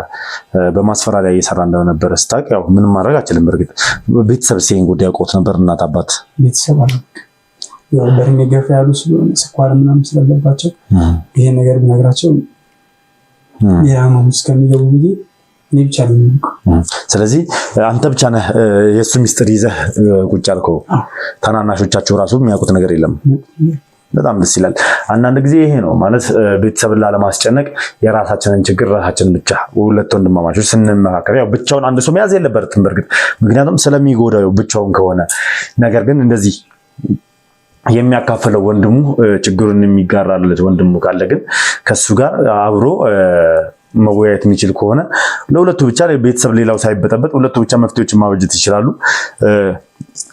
በማስፈራሪያ እየሰራ እንደነበረ ስታውቅ ያው ምንም ማድረግ አልችልም። በርግጥ ቤተሰብ ሲሄን ጉዳይ አውቆት ነበር? እናት አባት ቤተሰብ አለ ያው በእድሜ ገፋ ያሉ ስለሆነ ስኳር ምናምን ስለሌለባቸው ይሄ ነገር ብነግራቸው የራማም እስከሚገቡ ብዬ እኔ ብቻ ነኝ። ስለዚህ አንተ ብቻ ነህ የእሱ ሚስጥር ይዘህ ቁጭ ያልከው? ታናናሾቻቸው ራሱ የሚያውቁት ነገር የለም? በጣም ደስ ይላል። አንዳንድ ጊዜ ይሄ ነው ማለት ቤተሰብን ላለማስጨነቅ የራሳችንን ችግር ራሳችንን ብቻ ሁለት ወንድማማቾች ስንመካከር፣ ያው ብቻውን አንድ ሰው መያዝ የለበትም በርግጥ ምክንያቱም ስለሚጎዳው ብቻውን ከሆነ። ነገር ግን እንደዚህ የሚያካፍለው ወንድሙ ችግሩን የሚጋራለት ወንድሙ ካለ ግን ከሱ ጋር አብሮ መወያየት የሚችል ከሆነ ለሁለቱ ብቻ ቤተሰብ ሌላው ሳይበጠበጥ ሁለቱ ብቻ መፍትሄዎችን ማበጀት ይችላሉ።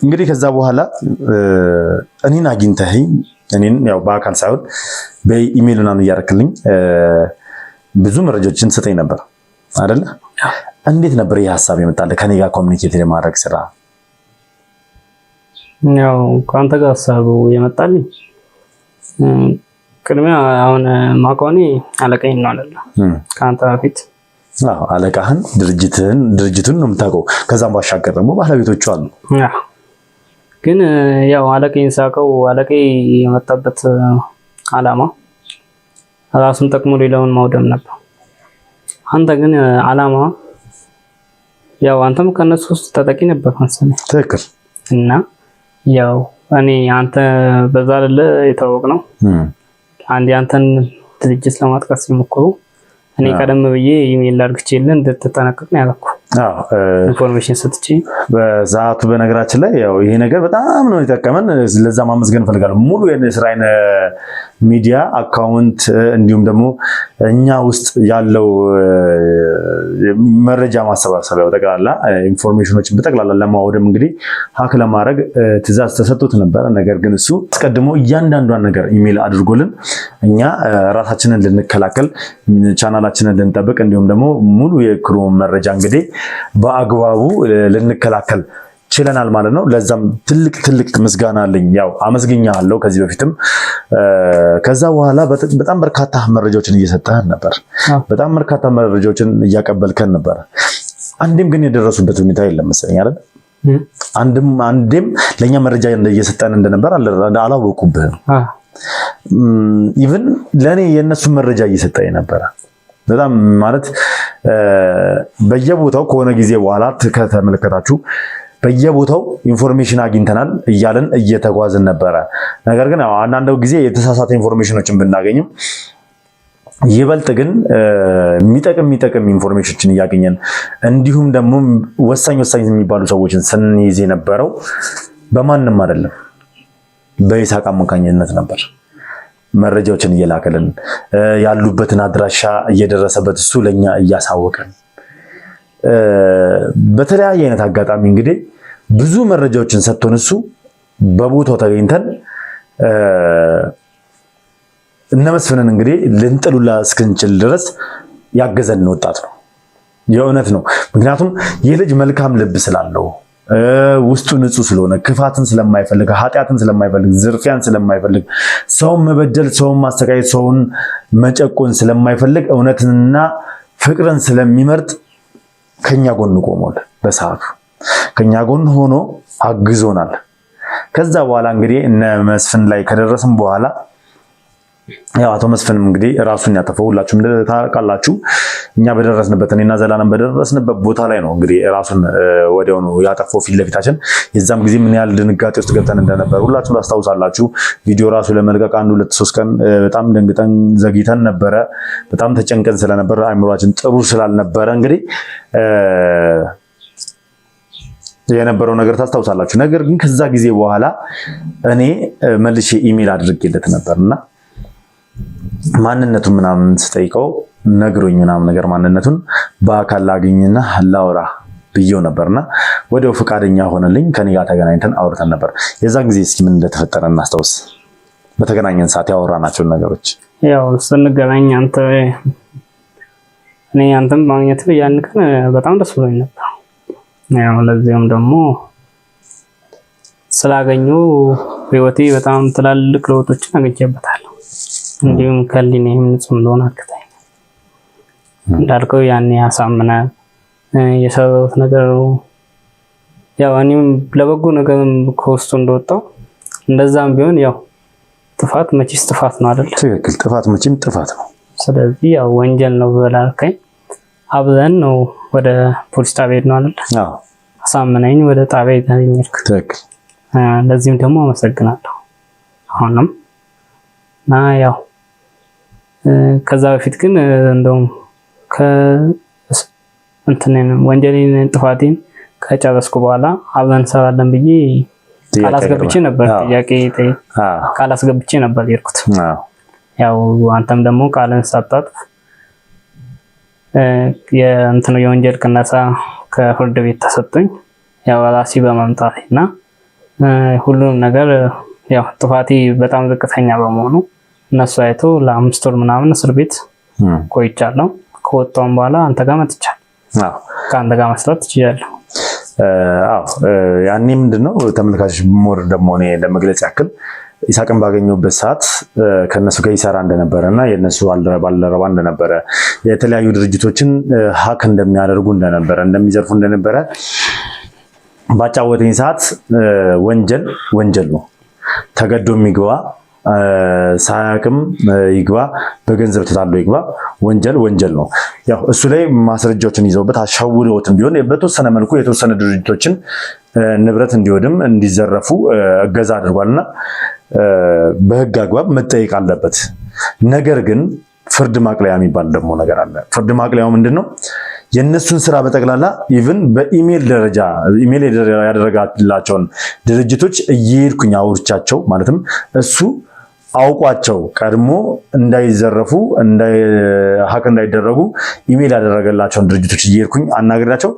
እንግዲህ ከዛ በኋላ እኔን አግኝተኸኝ እኔን ያው በአካል ሳይሆን በኢሜል ምናምን እያደረክልኝ ብዙ መረጃዎችን ሰጠኝ ነበር አይደለ? እንዴት ነበር ይህ ሀሳብ የመጣልህ ከኔ ጋር ኮሚኒኬት የማድረግ ስራ? ያው ከአንተ ጋር ሀሳቡ የመጣልኝ ቅድሚያ አሁን ማቆኒ አለቀኝ ነው አይደለ? ከአንተ በፊት አለቃህን ድርጅቱን ነው የምታውቀው። ከዛም ባሻገር ደግሞ ባለቤቶቹ አሉ። ግን ያው አለቀኝ ሳቀው አለቀ የመጣበት አላማ ራሱን ጠቅሞ ሌላውን ማውደም ነበር። አንተ ግን አላማ ያው አንተም ከነሱ ውስጥ ተጠቂ ነበር መሰለኝ። ትክክል። እና ያው እኔ አንተ በዛ አይደለ የታወቅ ነው አንድ አንተን ድርጅት ለማጥቃት ሲሞክሩ እኔ ቀደም ብዬ ኢሜል አድርግቼልህ እንድትጠነቀቅ ነው ያልኩ። ኢንፎርሜሽን ሰጥቼ በዛቱ በነገራችን ላይ ያው ይሄ ነገር በጣም ነው የጠቀመን። ለዛ ማመስገን ፈልጋለሁ። ሙሉ የእስራኤል ሚዲያ አካውንት እንዲሁም ደግሞ እኛ ውስጥ ያለው መረጃ ማሰባሰቢያው ጠቅላላ ኢንፎርሜሽኖችን በጠቅላላ ለማውደም እንግዲህ ሀክ ለማድረግ ትዕዛዝ ተሰጥቶት ነበር። ነገር ግን እሱ አስቀድሞ እያንዳንዷን ነገር ኢሜል አድርጎልን እኛ ራሳችንን ልንከላከል ቻናላችንን ልንጠብቅ እንዲሁም ደግሞ ሙሉ የክሩ መረጃ እንግዲህ በአግባቡ ልንከላከል ችለናል ማለት ነው። ለዛም ትልቅ ምስጋና አለኝ። ያው አመስግኛለሁ ከዚህ በፊትም። ከዛ በኋላ በጣም በርካታ መረጃዎችን እየሰጠህን ነበር። በጣም በርካታ መረጃዎችን እያቀበልከን ነበር። አንዴም ግን የደረሱበት ሁኔታ የለም መሰለኝ አይደል? አንዴም ለኛ መረጃ እየሰጠን እንደነበር አላወቁብህም። ኢቭን ለኔ የነሱ መረጃ እየሰጠኝ ነበር። በጣም ማለት በየቦታው ከሆነ ጊዜ በኋላ ከተመለከታችሁ በየቦታው ኢንፎርሜሽን አግኝተናል እያለን እየተጓዝን ነበረ። ነገር ግን አንዳንድ ጊዜ የተሳሳተ ኢንፎርሜሽኖችን ብናገኝም ይበልጥ ግን የሚጠቅም ኢንፎርሜሽኖችን እያገኘን እንዲሁም ደግሞ ወሳኝ የሚባሉ ሰዎችን ስንይዝ የነበረው በማንም አይደለም፣ በይስሐቅ አማካኝነት ነበር። መረጃዎችን እየላከልን ያሉበትን አድራሻ እየደረሰበት እሱ ለኛ እያሳወቀን በተለያየ አይነት አጋጣሚ እንግዲህ ብዙ መረጃዎችን ሰጥቶን እሱ በቦታው ተገኝተን እነ መስፍንን እንግዲህ ልንጥሉላ እስክንችል ድረስ ያገዘን ወጣት ነው። የእውነት ነው። ምክንያቱም ይህ ልጅ መልካም ልብ ስላለው ውስጡ ንጹህ ስለሆነ ክፋትን ስለማይፈልግ ኃጢአትን ስለማይፈልግ ዝርፊያን ስለማይፈልግ ሰውን መበደል ሰውን ማስተካየት ሰውን መጨቆን ስለማይፈልግ እውነትንና ፍቅርን ስለሚመርጥ ከኛ ጎን ቆሟል። በሰዓቱ ከኛ ጎን ሆኖ አግዞናል። ከዛ በኋላ እንግዲህ እነ መስፍን ላይ ከደረስን በኋላ ያው አቶ መስፍንም እንግዲህ ራሱን ያጠፋው ሁላችሁም ታውቃላችሁ። እኛ በደረስንበት እኔና ዘላለም በደረስንበት ቦታ ላይ ነው እንግዲህ ራሱን ወዲያውኑ ያጠፋው ፊት ለፊታችን። የዛም ጊዜ ምን ያህል ድንጋጤ ውስጥ ገብተን እንደነበር ሁላችሁም ታስታውሳላችሁ። ቪዲዮ ራሱ ለመልቀቅ 1-2-3 ቀን በጣም ደንግጠን ዘግይተን ነበረ። በጣም ተጨንቀን ስለነበር አእምሯችን ጥሩ ስላልነበረ እንግዲህ የነበረው ነገር ታስታውሳላችሁ። ነገር ግን ከዛ ጊዜ በኋላ እኔ መልሼ ኢሜል አድርጌለት ነበርና ማንነቱን ምናምን ስጠይቀው ነግሮኝ ምናምን ነገር ማንነቱን በአካል ላገኝና ላውራ ብዬው ነበርና ወዲያው ፈቃደኛ ሆነልኝ። ከኔ ጋር ተገናኝተን አውርተን ነበር። የዛን ጊዜ እስኪ ምን እንደተፈጠረ እናስታውስ። በተገናኘን ሰዓት ያወራናቸውን ነገሮች ያው ስንገናኝ እኔ አንተም ማግኘት ያን ቀን በጣም ደስ ብሎኝ ነበር። ያው ለዚያም ደግሞ ስላገኙ ህይወቴ በጣም ትላልቅ ለውጦችን አግኝቼበታለሁ። እንዲሁም ከሊኔም ንጹህ እንደሆነ አልከታይ እንዳልከው ያኔ ያሳምነ የሰሩት ነገር ያው እኔም ለበጎ ነገር ከውስጡ እንደወጣው እንደዛም ቢሆን ያው ጥፋት መቼስ ጥፋት ነው አይደል? ትክክል። ጥፋት መቼም ጥፋት ነው። ስለዚህ ያው ወንጀል ነው ብላልከኝ አብዘን ነው ወደ ፖሊስ ጣቢያ ነው አይደል? አዎ። አሳምነኝ ወደ ጣቢያ ይገኛልክ። ትክክል። ለዚህም ደግሞ አመሰግናለሁ። አሁንም ያው ከዛ በፊት ግን እንደውም ወንጀሌን ጥፋቴን ከጨረስኩ በኋላ አብረን እንሰራለን ብዬ ቃል አስገብቼ ነበር። ቃል አስገብቼ ነበር የሄድኩት። ያው አንተም ደግሞ ቃልን ሳታጥፍ የወንጀል ቅነሳ ከፍርድ ቤት ተሰጥቶኝ ያው ራሴ በመምጣቴና ሁሉንም ነገር ያው ጥፋቴ በጣም ዝቅተኛ በመሆኑ እነሱ አይቶ ለ5 ወር ምናምን እስር ቤት ቆይቻለሁ። ከወጣሁም በኋላ አንተ ጋር መጥቻለሁ። ከአንተ ጋር መስራት ትችላለህ። ያኔ ምንድነው ተመልካቾች ሞር ደግሞ እኔ ለመግለጽ ያክል ይስሐቅን ባገኘሁበት ሰዓት ከነሱ ጋር ይሰራ እንደነበረና የነሱ ባልደረባ እንደነበረ የተለያዩ ድርጅቶችን ሀክ እንደሚያደርጉ እንደነበረ እንደሚዘርፉ እንደነበረ ባጫወተኝ ሰዓት ወንጀል ነው። ተገዶ የሚግባ ሳያቅም ይግባ በገንዘብ ተታሎ ይግባ ወንጀል ነው። ያው እሱ ላይ ማስረጃዎችን ይዘውበት አሻውረውትም ቢሆን በተወሰነ መልኩ የተወሰነ ድርጅቶችን ንብረት እንዲወድም እንዲዘረፉ እገዛ አድርጓልና በህግ አግባብ መጠየቅ አለበት። ነገር ግን ፍርድ ማቅለያ የሚባል ደግሞ ነገር አለ። ፍርድ ማቅለያው ምንድነው? የነሱን ስራ በጠቅላላ ኢቭን በኢሜል ደረጃ ኢሜል ያደረጋላቸውን ድርጅቶች እየሄድኩኝ አውርቻቸው ማለትም እሱ አውቋቸው ቀድሞ እንዳይዘረፉ ሀክ እንዳይደረጉ ኢሜል ያደረገላቸውን ድርጅቶች እየሄድኩኝ አናገራቸው።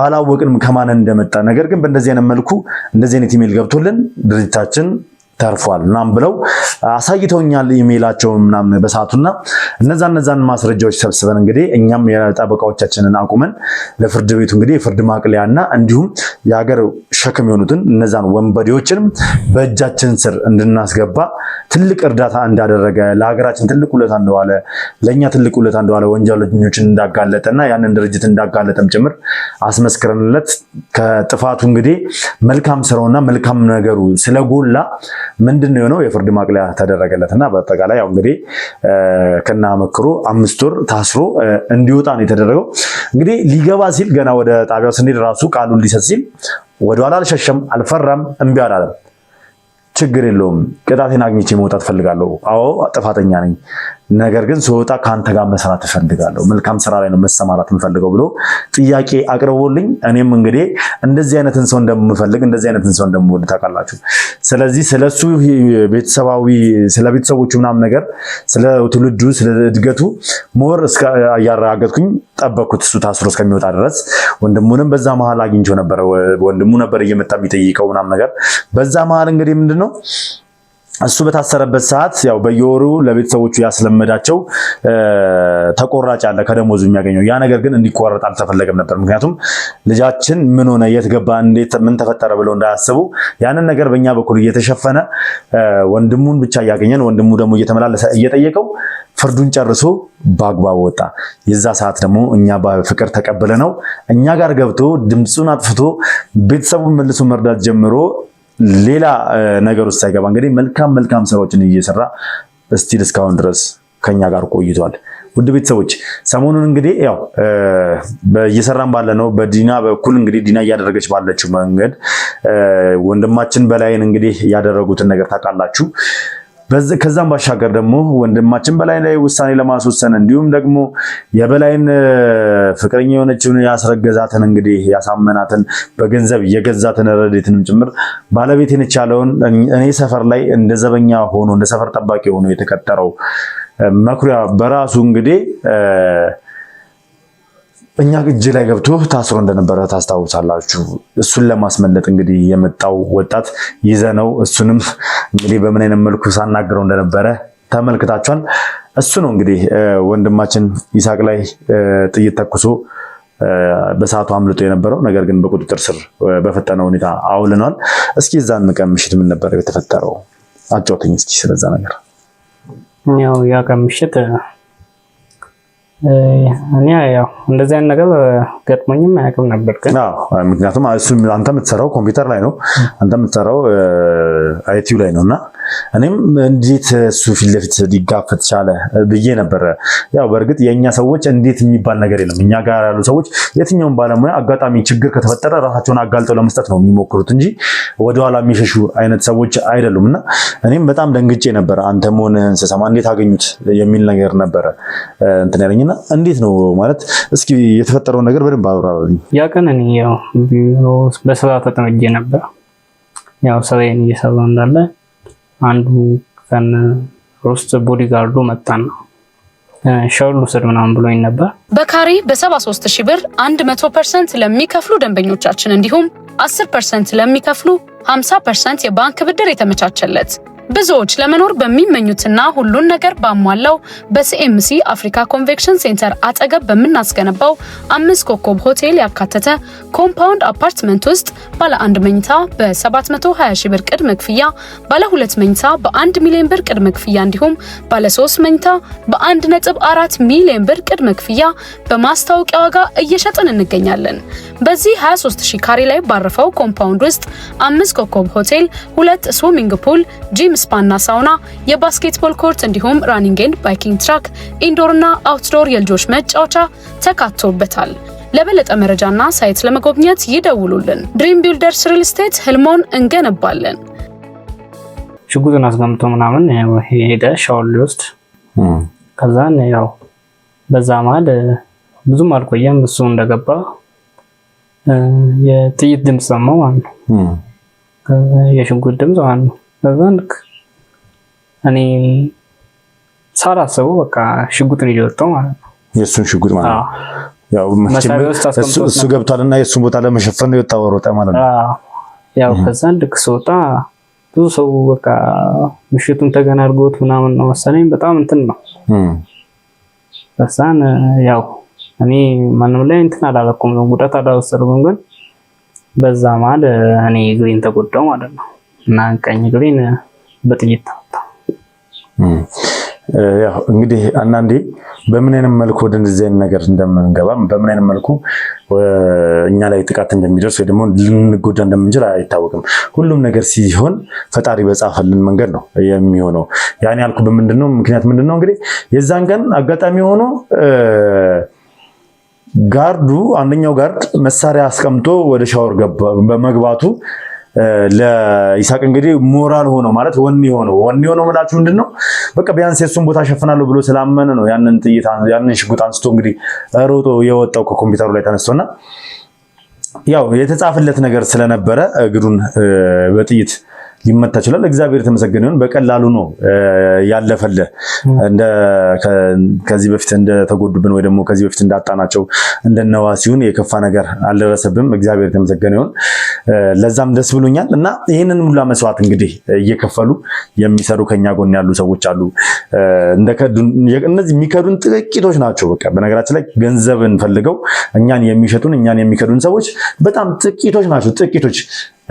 አላወቅንም ከማን እንደመጣ። ነገር ግን በእንደዚህ አይነት መልኩ እንደዚህ አይነት ኢሜል ገብቶልን ድርጅታችን ተርፏል ምናምን ብለው አሳይተውኛል ኢሜላቸውን ምናምን በሰዓቱና እነዛን ማስረጃዎች ሰብስበን እንግዲህ እኛም የጠበቃዎቻችንን አቁመን ለፍርድ ቤቱ እንግዲህ የፍርድ ማቅለያና እንዲሁም የሀገር ሸክም የሆኑትን እነዛን ወንበዴዎችንም በእጃችን ስር እንድናስገባ ትልቅ እርዳታ እንዳደረገ ለሀገራችን ትልቅ ውለታ እንደዋለ ለኛ ትልቅ ውለታ እንደዋለ ወንጀለኞችን እንዳጋለጠና ያንን ድርጅት እንዳጋለጠም ጭምር አስመስክረንለት ከጥፋቱ እንግዲህ መልካም ስራውና መልካም ነገሩ ስለጎላ ምንድነው የሆነው የፍርድ ማቅለያ ተደረገለትና በአጠቃላይ ያው እንግዲህ ከና መክሮ 5 ወር ታስሮ እንዲወጣ ነው የተደረገው። እንግዲህ ሊገባ ሲል ገና ወደ ጣቢያው ስንሄድ ራሱ ቃሉን ሊሰጥ ሲል ወደኋላ አልሸሸም፣ አልፈራም፣ እምቢ አላለም። ችግር የለውም ቅጣቴን አግኝቼ መውጣት ፈልጋለሁ። አዎ ጥፋተኛ ነኝ፣ ነገር ግን ስወጣ ካንተ ጋር መስራት እፈልጋለሁ፣ መልካም ስራ ላይ ነው መሰማራት የምፈልገው ብሎ ጥያቄ አቅርቦልኝ እኔም እንግዲህ እንደዚህ አይነትን ሰው እንደምፈልግ እንደዚህ አይነትን ሰው እንደምወድ ታውቃላችሁ። ስለዚህ ስለሱ ስለ ቤተሰቦቹ ምናምን ነገር ስለ ትውልዱ ስለ እድገቱ ሞር እስከ ያረጋገጥኩኝ ጠበቅኩት እሱ ታስሮ እስከሚወጣ ድረስ። ወንድሙንም በዛ መሃል አግኝቼው ነበር። ወንድሙ ነበር እየመጣ የሚጠይቀው ምናምን ነገር። በዛ መሃል እንግዲህ ምንድነው እሱ በታሰረበት ሰዓት ያው በየወሩ ለቤተሰቦቹ ያስለመዳቸው ተቆራጭ አለ ከደሞዙ የሚያገኘው። ያ ነገር ግን እንዲቆረጥ አልተፈለገም ነበር። ምክንያቱም ልጃችን ምን ሆነ የት ገባ እንዴት ምን ተፈጠረ ብለው እንዳያስቡ ያንን ነገር በእኛ በኩል እየተሸፈነ ወንድሙን ብቻ እያገኘን ወንድሙ ደግሞ እየተመላለሰ እየጠየቀው ፍርዱን ጨርሶ በአግባቡ ወጣ። የዛ ሰዓት ደግሞ እኛ በፍቅር ተቀበለ ነው እኛ ጋር ገብቶ ድምፁን አጥፍቶ ቤተሰቡን መልሶ መርዳት ጀምሮ ሌላ ነገር ውስጥ ሳይገባ እንግዲህ መልካም ስራዎችን እየሰራ እስቲል እስካሁን ድረስ ከኛ ጋር ቆይቷል። ውድ ቤተሰቦች ሰሞኑን እንግዲህ ያው እየሰራን ባለ ነው በዲና በኩል እንግዲህ ዲና እያደረገች ባለችው መንገድ ወንድማችን በላይን እንግዲህ ያደረጉትን ነገር ታውቃላችሁ። ከዛም ባሻገር ደግሞ ወንድማችን በላይ ላይ ውሳኔ ለማስወሰን እንዲሁም ደግሞ የበላይን ፍቅረኛ የሆነችውን ያስረገዛትን እንግዲህ ያሳመናትን በገንዘብ የገዛትን ረድኤትንም ጭምር ባለቤቴን የቻለውን እኔ ሰፈር ላይ እንደ ዘበኛ ሆኖ እንደ ሰፈር ጠባቂ ሆኖ የተቀጠረው መኩሪያ በራሱ እንግዲህ እኛ እጅ ላይ ገብቶ ታስሮ እንደነበረ ታስታውሳላችሁ። እሱን ለማስመለጥ እንግዲህ የመጣው ወጣት ይዘነው እሱንም እንግዲህ በምን አይነት መልኩ ሳናገረው እንደነበረ ተመልክታችኋል። እሱ ነው እንግዲህ ወንድማችን ይሳቅ ላይ ጥይት ተኩሶ በሰዓቱ አምልጦ የነበረው ነገር ግን በቁጥጥር ስር በፈጠነ ሁኔታ አውለናል። እስኪ እዛን ቀን ምሽት ምን ነበር የተፈጠረው? አጫውተኝ እስኪ ስለዛ ነገር። ያው ያ ቀን ምሽት እኔ ያው እንደዚህ አይነት ነገር ገጥሞኝም አያውቅም ነበር። ግን ምክንያቱም አንተ የምትሰራው ኮምፒውተር ላይ ነው፣ አንተ የምትሰራው አይቲዩ ላይ ነውና እኔም እንዴት እሱ ፊት ለፊት ሊጋፈጥ ቻለ ብዬ ነበር። ያው በእርግጥ የኛ ሰዎች እንዴት የሚባል ነገር የለም። እኛ ጋር ያሉ ሰዎች የትኛውም ባለሙያ አጋጣሚ ችግር ከተፈጠረ ራሳቸውን አጋልጠው ለመስጠት ነው የሚሞክሩት እንጂ ወደኋላ የሚሸሹ አይነት ሰዎች አይደሉምና እኔም በጣም ደንግጬ ነበር። አንተ መሆንህን ስሰማ እንዴት አገኙት የሚል ነገር ነበረ እንትን ያለኝና እንዴት ነው ማለት እስኪ የተፈጠረው ነገር በደንብ አብራራልኝ። ያ ቀን እኔ ያው ቢሮ በስራ ተጠምጄ ነበር። ያው ስራዬን እየሰራሁ እንዳለ አንዱ ቀን ውስጥ ቦዲጋርዱ መጣና ሻወር ልውሰድ ምናምን ብሎኝ ነበር። በካሬ በ73000 ብር 100% ለሚከፍሉ ደንበኞቻችን እንዲሁም 10% ለሚከፍሉ 50% የባንክ ብድር የተመቻቸለት ብዙዎች ለመኖር በሚመኙትና ሁሉን ነገር ባሟላው በሲኤምሲ አፍሪካ ኮንቬንሽን ሴንተር አጠገብ በምናስገነባው 5 ኮከብ ሆቴል ያካተተ ኮምፓውንድ አፓርትመንት ውስጥ ባለ 1 መኝታ በ720,000 ብር ቅድመ ክፍያ፣ ባለ 2 መኝታ በ1 ሚሊዮን ብር ቅድመ ክፍያ እንዲሁም ባለ 3 መኝታ በ1.4 ሚሊዮን ብር ቅድመ ክፍያ በማስታወቂያ ዋጋ እየሸጥን እንገኛለን። በዚህ 23000 ካሬ ላይ ባረፈው ኮምፓውንድ ውስጥ 5 ኮከብ ሆቴል፣ 2 ስዊሚንግ ፑል፣ ጂም ስፓና ሳውና፣ የባስኬትቦል ኮርት እንዲሁም ራኒንግ ኤንድ ባይኪንግ ትራክ፣ ኢንዶር እና አውትዶር የልጆች መጫወቻ ተካቶበታል። ለበለጠ መረጃና ሳይት ለመጎብኘት ይደውሉልን። ድሪም ቢልደርስ ሪል ስቴት ህልሞን እንገነባለን። ሽጉጥን አስቀምጦ ምናምን ሄደ ሻወር ሊወስድ ከዛን ያው በዛ መሀል ብዙም አልቆየም እሱ እንደገባ የጥይት ድምጽ ሰማሁ ማለት ነው። የሽጉጥ ድምጽ ማለት ነው። ከዛን እኔ ሳላስበው በቃ ሽጉጥን ይወጣው ማለት ነው። የሱን ሽጉጥ ማለት ነው። ያው እሱ ገብቷልና የሱን ቦታ ለመሸፈን ነው የወጣው ሮጠ ማለት ነው። ያው ከዛን ልክ ስወጣ ብዙ ሰው በቃ ምሽቱን ተገና አድርጎት ምናምን ነው መሰለኝ በጣም እንትን ነው። ከዛን ያው እኔ ማንም ላይ እንትን አላልኩም ነው ጉዳት አላወሰድኩም፣ ግን በዛ መሀል እኔ እግሬን ተጎዳው ማለት ነው እና ቀኝ እግሬን በጥይት ተመታው። ያው እንግዲህ አንዳንዴ በምን አይነት መልኩ ወደ እንደዚህ አይነት ነገር እንደምንገባ በምን አይነት መልኩ እኛ ላይ ጥቃት እንደሚደርስ ወይ ደግሞ ልንጎዳ እንደምንችል አይታወቅም። ሁሉም ነገር ሲሆን ፈጣሪ በጻፈልን መንገድ ነው የሚሆነው። ያን ያልኩ በምንድነው ምክንያት ምንድነው እንግዲህ የዛን ቀን አጋጣሚ ሆኖ ጋርዱ አንደኛው ጋርድ መሳሪያ አስቀምጦ ወደ ሻወር ገባ። በመግባቱ ለይሳቅ እንግዲህ ሞራል ሆኖ ማለት ወኔ ሆኖ ማለት ምንድነው በቃ ቢያንስ የሱን ቦታ ሸፍናለሁ ብሎ ስላመነ ነው ያንን ሽጉጥ አንስቶ እንግዲህ ሮጦ የወጣው ከኮምፒውተሩ ላይ ተነስቶና ያው የተጻፈለት ነገር ስለነበረ እግሩን በጥይት ሊመታ ይችላል። እግዚአብሔር የተመሰገነ ይሁን በቀላሉ ነው ያለፈለ። ከዚህ በፊት እንደተጎዱብን ወይ ደግሞ ከዚህ በፊት እንዳጣናቸው እንደነዋ ሲሆን የከፋ ነገር አልደረሰብም። እግዚአብሔር የተመሰገነ ይሁን። ለዛም ደስ ብሎኛል እና ይሄንን ሙሉ መስዋዕት እንግዲህ እየከፈሉ የሚሰሩ ከኛ ጎን ያሉ ሰዎች አሉ። እነዚህ የሚከዱን ጥቂቶች ናቸው። በቃ በነገራችን ላይ ገንዘብን ፈልገው እኛን የሚከዱን ሰዎች በጣም ጥቂቶች ናቸው። ጥቂቶች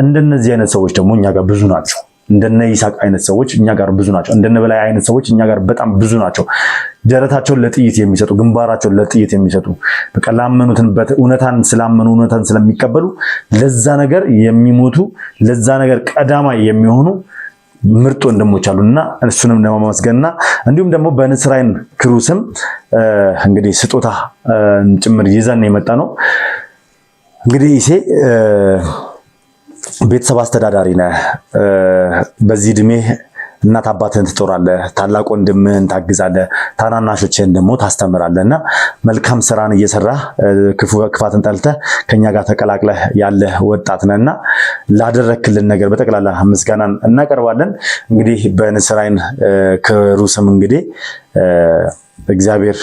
እንደነዚህ አይነት ሰዎች ደግሞ እኛ ጋር ብዙ ናቸው። እንደነ ይሳቅ አይነት ሰዎች እኛ ጋር ብዙ ናቸው። እንደነ በላይ አይነት ሰዎች እኛ ጋር በጣም ብዙ ናቸው። ደረታቸውን ለጥይት የሚሰጡ ግንባራቸውን ለጥይት የሚሰጡ በቃ ላመኑትን እውነታን ስላመኑ እውነታን ስለሚቀበሉ ለዛ ነገር የሚሞቱ ለዛ ነገር ቀዳማይ የሚሆኑ ምርጥ ወንድሞች አሉና እሱንም ለማመስገንና እንዲሁም ደግሞ በንስራይን ክሩ ስም እንግዲህ ስጦታ ጭምር ይዘን የመጣ ነው። እንግዲህ ይሴ ቤተሰብ አስተዳዳሪ ነህ። በዚህ እድሜ እናት አባትህን ትጦራለህ፣ ታላቅ ወንድምህን ታግዛለህ፣ ታናናሾችህን ደግሞ ታስተምራለህና መልካም ስራን እየሰራህ ክፋትን ጠልተህ ከኛ ጋር ተቀላቅለህ ያለህ ወጣት ነህና ላደረክልን ነገር በጠቅላላ ምስጋናን እናቀርባለን። እንግዲህ በንስራይን ክሩ ስም እንግዲህ እግዚአብሔር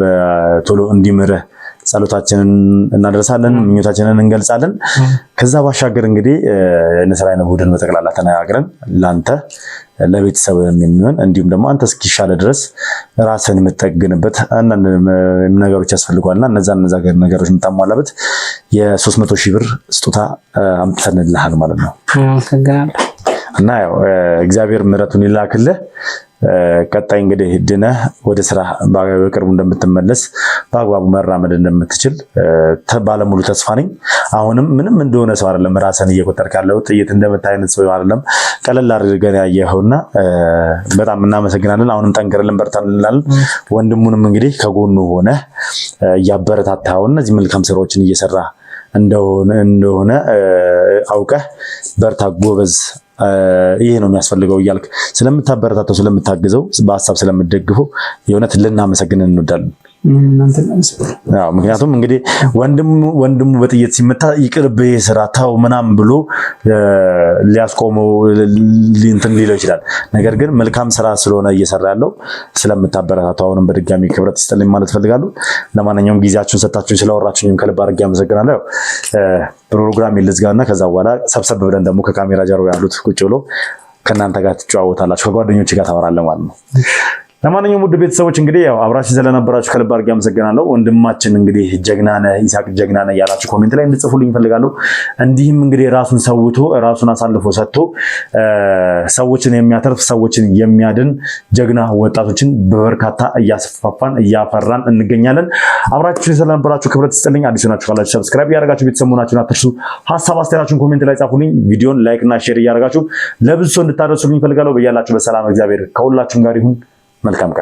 በቶሎ እንዲምርህ ጸሎታችንን እናደርሳለን፣ ምኞታችንን እንገልጻለን። ከዛ ባሻገር እንግዲህ ንስራይን ቡድን በጠቅላላ ተነጋግረን ላንተ ለቤተሰብ የሚሆን እንዲሁም ደግሞ አንተ እስኪሻለ ድረስ ራስን የምትጠግንበት አንዳንድ ነገሮች ያስፈልጓልና እነዛ ነገሮች የምታሟላበት የ300,000 ብር ስጦታ አምጥተንልሃል ማለት ነው እና ያው እግዚአብሔር ምሕረቱን ይላክልህ። ቀጣይ እንግዲህ ድነህ ወደ ስራ በቅርቡ እንደምትመለስ በአግባቡ መራመድ እንደምትችል ባለሙሉ ተስፋ ነኝ። አሁንም ምንም እንደሆነ ሰው አይደለም፣ ራስን እየቆጠርክ ያለው ጥይት እንደምታይ አይነት ሰው አይደለም። ቀለል አድርገን ያየኸውና በጣም እናመሰግናለን። አሁንም ጠንክረልን በርታን እንላለን። ወንድሙንም እንግዲህ ከጎኑ ሆነ እያበረታታው እነዚህ መልካም ስራዎችን እየሰራ እንደሆነ አውቀህ በርታ፣ ጎበዝ፣ ይሄ ነው የሚያስፈልገው እያልክ ስለምታበረታተው ስለምታግዘው በሀሳብ ስለምትደግፈው የእውነት ልናመሰግን እንወዳለን። ምክንያቱም እንግዲህ ወንድሙ በጥይት ሲመታ ይቅርብህ ስራ ታው ምናምን ብሎ ሊያስቆመው እንትን ሊለው ይችላል። ነገር ግን መልካም ስራ ስለሆነ እየሰራ ያለው ስለምታበረታተው አሁንም በድጋሚ ክብረት ይስጥልኝ ማለት ፈልጋለሁ። ለማንኛውም ጊዜያችሁን ሰጣችሁኝ ስለወራችሁኝም ከልብ አድርጌ አመሰግናለሁ። ፕሮግራም ይልዝጋና ከዛ በኋላ ሰብሰብ ብለን ደግሞ ከካሜራ ጀርባ ያሉት ቁጭ ብሎ ከእናንተ ጋር ትጨዋወታላችሁ፣ ከጓደኞች ጋር ታወራለህ ማለት ነው። ለማንኛውም ውድ ቤተሰቦች እንግዲህ ያው አብራችሁ ስለነበራችሁ ከልብ አድርጌ አመሰግናለሁ። ወንድማችን እንግዲህ ጀግና ነህ ይሳቅ ጀግና ነህ ያላችሁ ኮሜንት ላይ እንድጽፉልኝ ፈልጋለሁ። እንዲህም እንግዲህ ራሱን ሰውቶ ራሱን አሳልፎ ሰጥቶ ሰዎችን የሚያተርፍ ሰዎችን የሚያድን ጀግና ወጣቶችን በበርካታ እያስፋፋን እያፈራን እንገኛለን። አብራችሁ ስለነበራችሁ ክብረት ይስጥልኝ። አዲስ ናችሁ ካላችሁ ሰብስክራይብ ያደርጋችሁ ቤተሰብ መሆናችሁን አትርሱ። ሐሳብ አስተያየታችሁን ኮሜንት ላይ ጻፉልኝ። ቪዲዮን ላይክ እና ሼር እያደረጋችሁ ለብዙ ሰው እንድታደርሱልኝ ፈልጋለሁ። በያላችሁ በሰላም እግዚአብሔር ከሁላችሁም ጋር ይሁን። መልካም ቀን